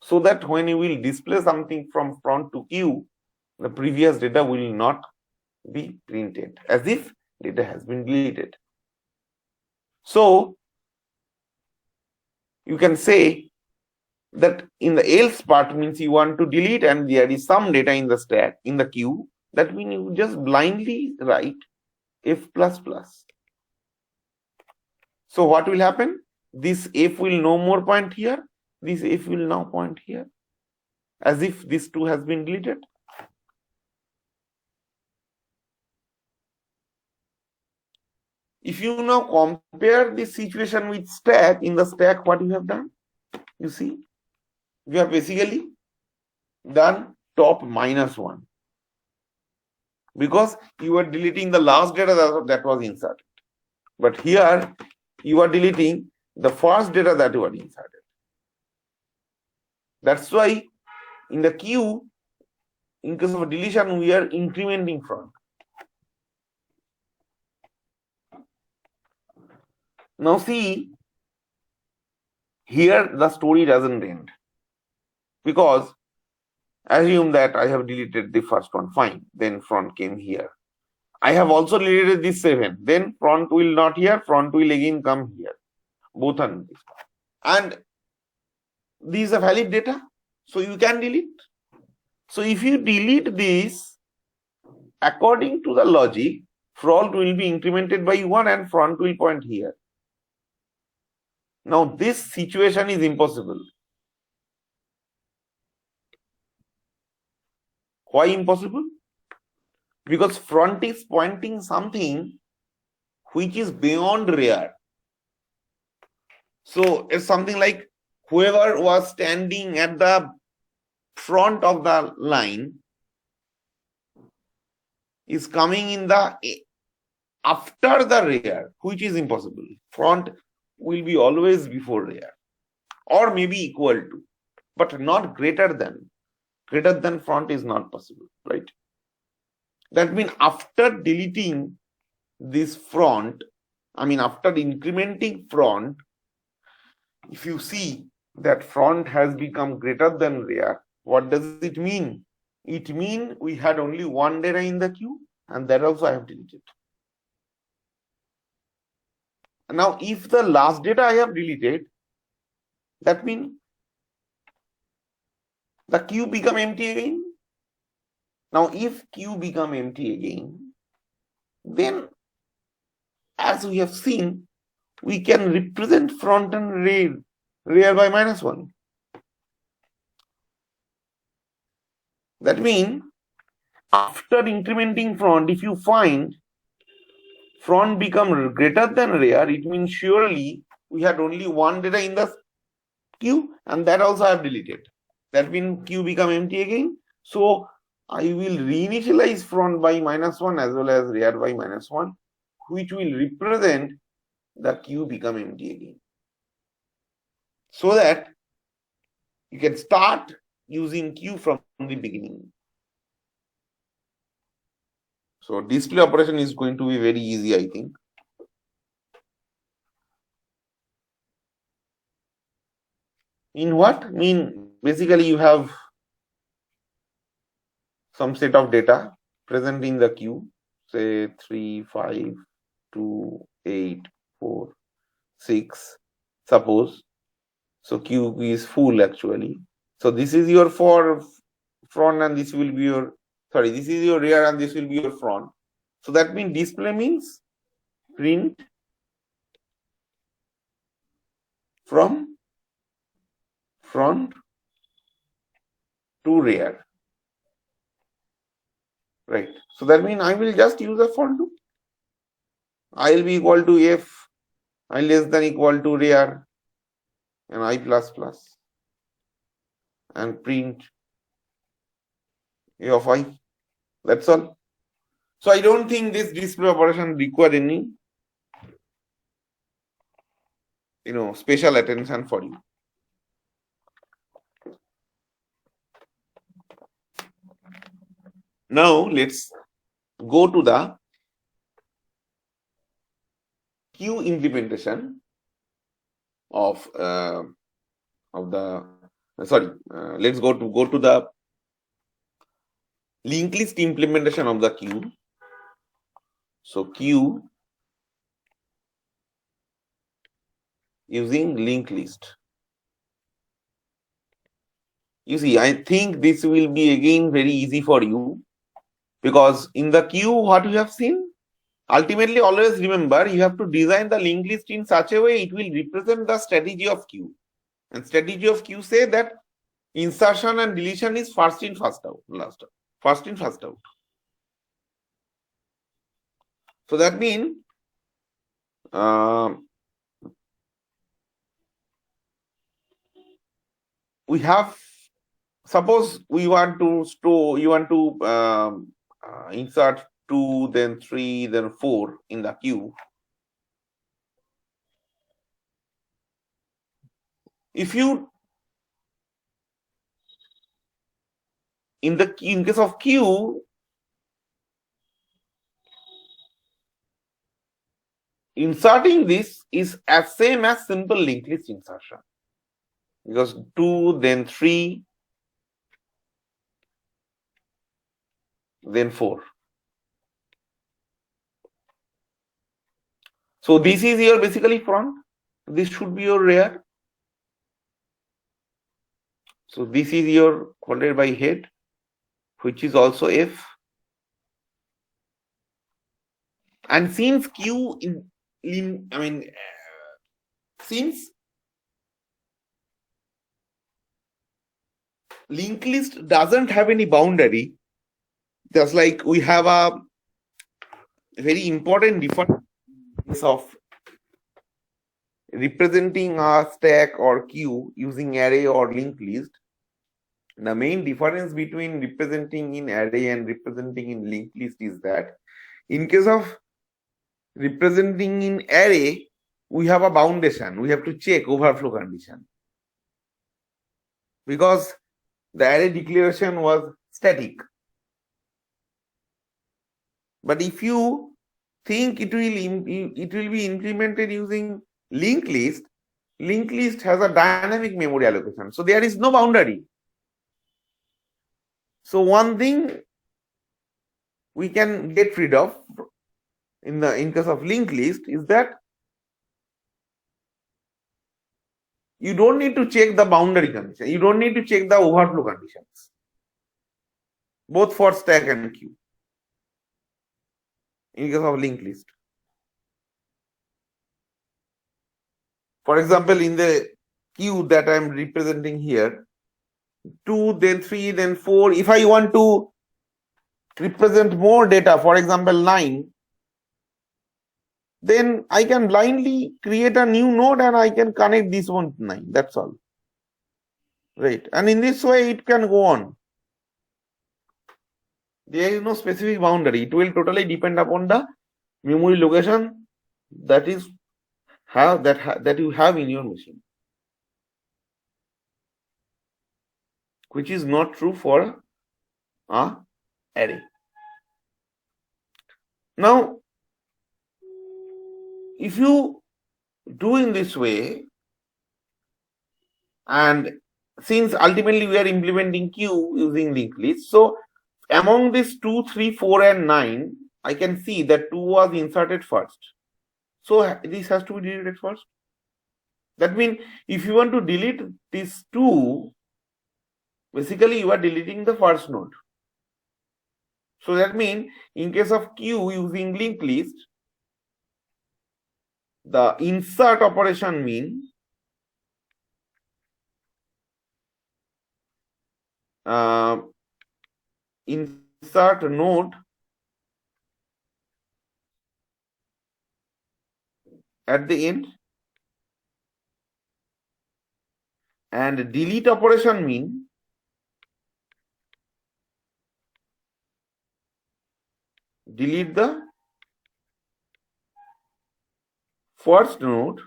so that when you will display something from front to queue, the previous data will not be printed as if data has been deleted. So you can say that in the else part means you want to delete and there is some data in the stack in the queue, that means you just blindly write f plus plus. So what will happen? This f will no more point here, this f will now point here, as if this 2 has been deleted. If you now compare this situation with stack, in the stack what you have done? You see, you have basically done top -1 because you are deleting the last data that was inserted. But here you are deleting the first data that was inserted. That's why in the queue, in case of deletion, we are incrementing front. Now see, here the story doesn't end because assume that I have deleted the first one, fine, then front came here. I have also deleted this 7, then front will not here, front will again come here. Both are this. And these are valid data, so you can delete. So if you delete this, according to the logic, front will be incremented by 1 and front will point here. Now this situation is impossible. Why impossible? Because front is pointing something which is beyond rear. So it's something like whoever was standing at the front of the line is coming in the after the rear, which is impossible. Front will be always before rear, or maybe equal to, but not greater than. Greater than front is not possible, right? That means after deleting this front, after incrementing front, if you see that front has become greater than rear, what does it mean? It means we had only one data in the queue, and that also I have deleted. Now, if the last data I have deleted, that means the queue become empty again. Now, if queue become empty again, then as we have seen, we can represent front and rear by -1. That means after incrementing front, if you find front become greater than rear, it means surely we had only one data in the queue, and that also I have deleted. That means queue become empty again. So I will reinitialize front by -1 as well as rear by -1, which will represent the queue become empty again. So that you can start using queue from the beginning. So display operation is going to be very easy, I think. In what? Basically you have some set of data present in the queue, say 3, 5, 2, 8, 4, 6, suppose. So queue is full actually. So this is your front and this will be your, this is your rear and this will be your front. So that means display means print from front to rear. Right. So that means I will just use a for loop. I will be equal to f, I less than equal to rear, and I plus plus, and print A of I. That's all. So I don't think this display operation require any special attention for you. Now let's go to the Q implementation of the let's go to the linked list implementation of the Q. So Q using linked list. You see, I think this will be again very easy for you, because in the Q, what you have seen, ultimately always remember you have to design the linked list in such a way it will represent the strategy of Q. And strategy of Q say that insertion and deletion is first in, first out, first in, first out. So that means we have, suppose we want to store, you want to insert 2, then 3, then 4 in the queue. If you, in case of queue, inserting this is as same as simple linked list insertion, because 2, then 3, then 4. So this is your basically front. This should be your rear. So this is your followed by head, which is also F. And since Q since linked list doesn't have any boundary, just like we have a very important difference of representing a stack or queue using array or linked list. The main difference between representing in array and representing in linked list is that in case of representing in array, we have a boundation. We have to check overflow condition, because the array declaration was static. But if you think it will be implemented using linked list has a dynamic memory allocation. So there is no boundary. So one thing we can get rid of in case of linked list is that you don't need to check the boundary condition. You don't need to check the overflow conditions, both for stack and queue. In case of linked list, for example, in the queue that I am representing here, 2, then 3, then 4. If I want to represent more data, for example 9, then I can blindly create a new node and I can connect this one to 9. That's all. Right. And in this way it can go on. There is no specific boundary. It will totally depend upon the memory location that you have in your machine, which is not true for a array. Now, if you do in this way, and since ultimately we are implementing queue using linked list, so among these 2, 3, 4, and 9, I can see that 2 was inserted first. So this has to be deleted first. That means if you want to delete this 2, basically you are deleting the first node. So that means in case of queue using linked list, the insert operation means insert node at the end, and delete operation means delete the first node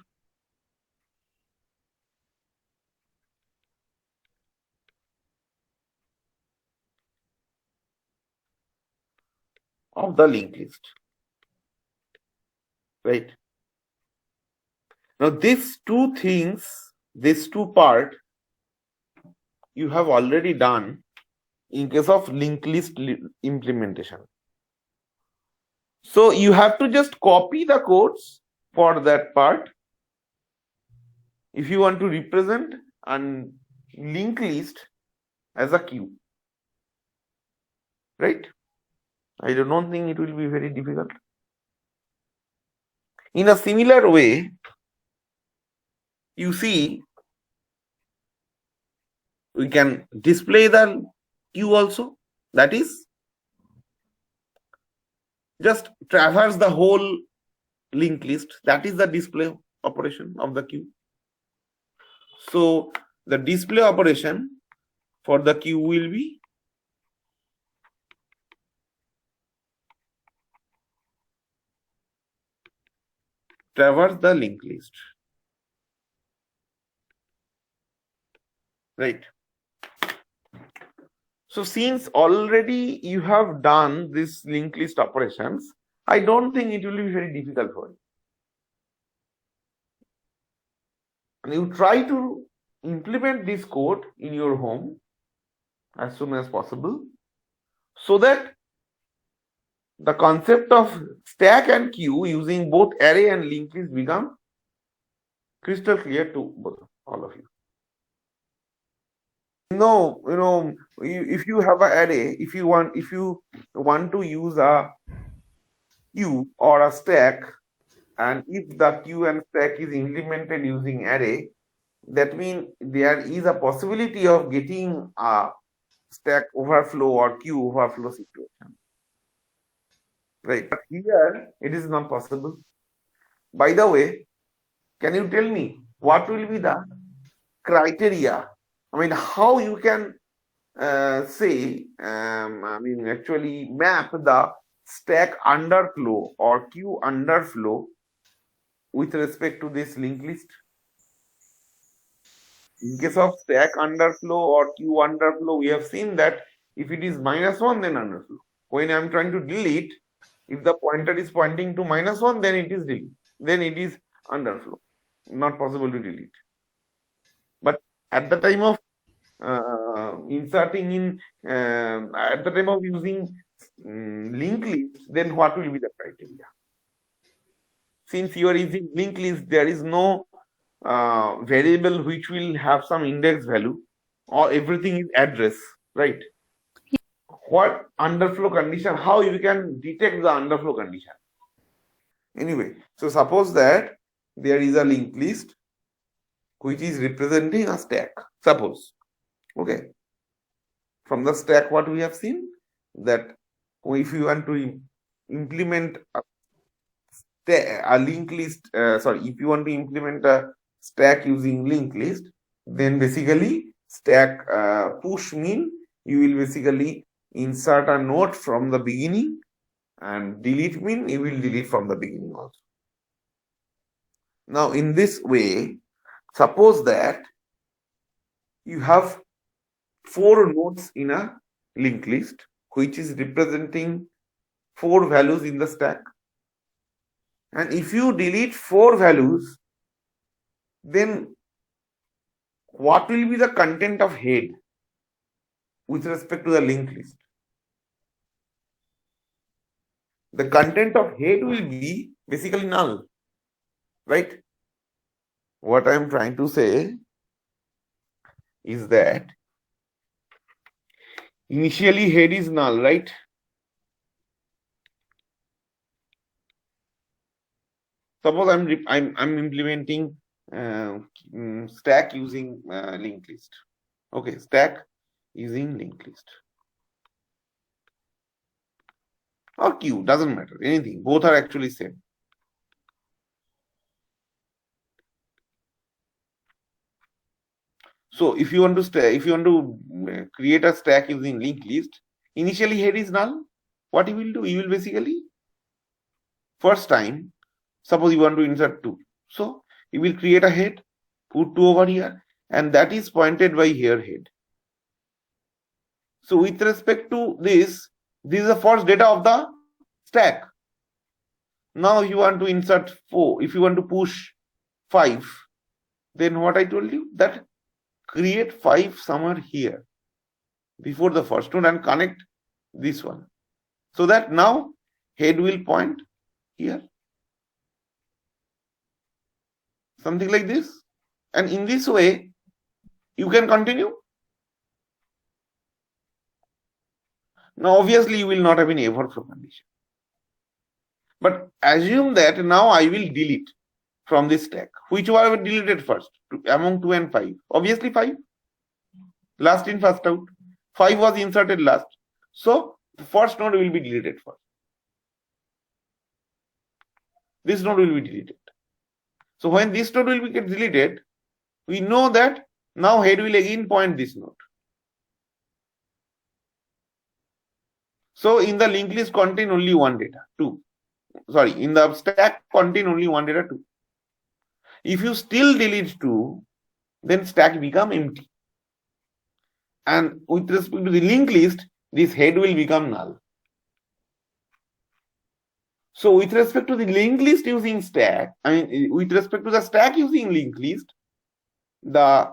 of the linked list, right? Now these two things, these two part, you have already done in case of linked list implementation. So you have to just copy the codes for that part. If you want to represent a linked list as a queue, right? I don't think it will be very difficult. In a similar way, you see, we can display the queue also. That is, just traverse the whole linked list. That is the display operation of the queue. So the display operation for the queue will be traverse the linked list, right? So since already you have done this linked list operations, I don't think it will be very difficult for you. And you try to implement this code in your home as soon as possible, so that the concept of stack and queue using both array and linked list become crystal clear to all of you. No, if you have an array, if you want to use a queue or a stack, and if the queue and stack is implemented using array, that means there is a possibility of getting a stack overflow or queue overflow situation, right? But here it is not possible. By the way, can you tell me what will be the criteria? I mean, how you can actually map the stack underflow or queue underflow with respect to this linked list? In case of stack underflow or queue underflow, we have seen that if it is -1, then underflow. When I'm trying to delete, if the pointer is pointing to -1, then it is delete. Then it is underflow. Not possible to delete. But at the time of inserting in, at the time of using linked list, then what will be the criteria? Since you are using linked list, there is no variable which will have some index value, or everything is address, right? What underflow condition, how you can detect the underflow condition? Anyway, so suppose that there is a linked list which is representing a stack, suppose. Okay, from the stack what we have seen, that if you want to implement a linked list, if you want to implement a stack using linked list, then basically stack push mean you will basically insert a node from the beginning, and delete mean you will delete from the beginning also. Now in this way, suppose that you have 4 nodes in a linked list which is representing 4 values in the stack, and if you delete 4 values, then what will be the content of head with respect to the linked list? The content of head will be basically null, right? What I am trying to say is that initially head is null, right? Suppose I'm implementing stack using linked list. Okay, stack using linked list or queue, doesn't matter, anything, both are actually same. So if you want to create a stack using linked list, initially head is null. what you will do? You will basically, first time, suppose you want to insert 2. So you will create a head, put 2 over here, and that is pointed by here head. So with respect to this is the first data of the stack. Now if you want to insert 4, if you want to push 5, then what I told you, that create 5 somewhere here before the first node and connect this one, so that now head will point here, something like this, and in this way you can continue. Now obviously you will not have any overflow condition, but assume that now I will delete from this stack. Which one I will delete it first among 2 and 5? Obviously 5, last in first out. 5 was inserted last, so the first node will be deleted first. This node will be deleted. So when this node will get deleted, we know that now head will again point this node. So in the linked list contain only one data, 2. Sorry, in the stack contain only one data, 2. If you still delete 2, then stack become empty. And with respect to the linked list, this head will become null. So with respect to the linked list using stack, with respect to the stack using linked list, the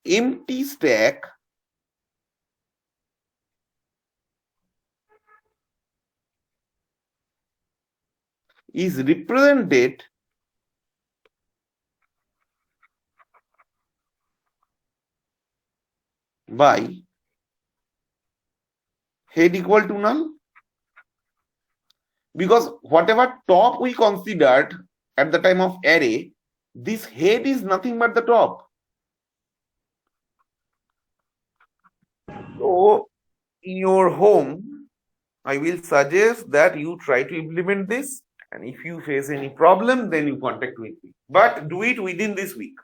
empty stack is represented by head equal to null, because whatever top we considered at the time of array, this head is nothing but the top. So in your home, I will suggest that you try to implement this, and if you face any problem, then you contact with me, but do it within this week,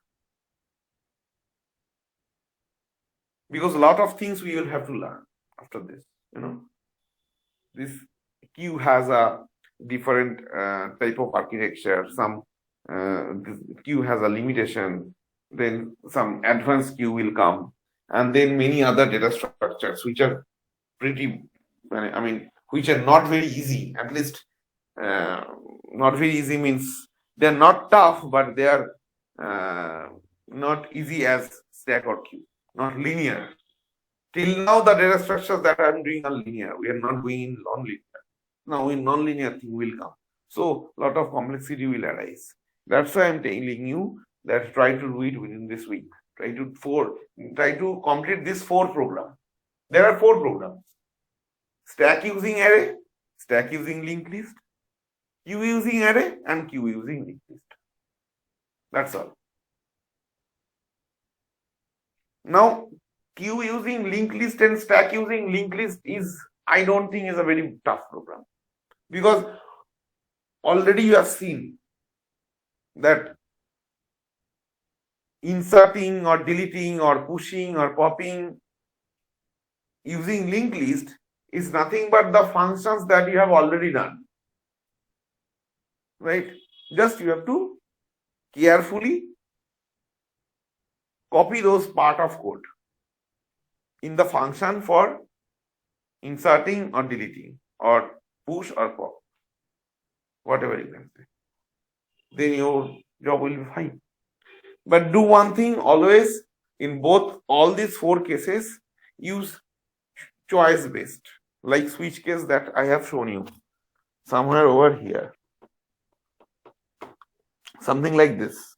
because a lot of things we will have to learn after this. This queue has a different type of architecture. Some this queue has a limitation, then some advanced queue will come, and then many other data structures which are pretty, which are not very easy. At least not very easy means they're not tough, but they are not easy as stack or queue, not linear. Till now, the data structures that I'm doing are linear. We are not doing in non-linear. Now, in non-linear thing will come. So, a lot of complexity will arise. That's why I'm telling you that try to do it within this week. Try to complete this 4 program. There are 4 programs: stack using array, stack using linked list, queue using array, and queue using linked list. That's all. Now, queue using linked list and stack using linked list is, I don't think, is a very tough program, because already you have seen that inserting or deleting or pushing or popping using linked list is nothing but the functions that you have already done, right? Just you have to carefully copy those part of code in the function for inserting or deleting or push or pop, whatever you can say. Then your job will be fine. But do one thing always, in all these 4 cases, use choice based, like switch case that I have shown you somewhere over here, something like this.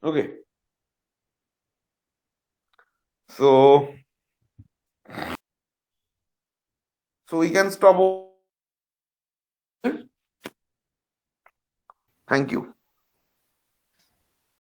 Okay. So we can stop. Thank you.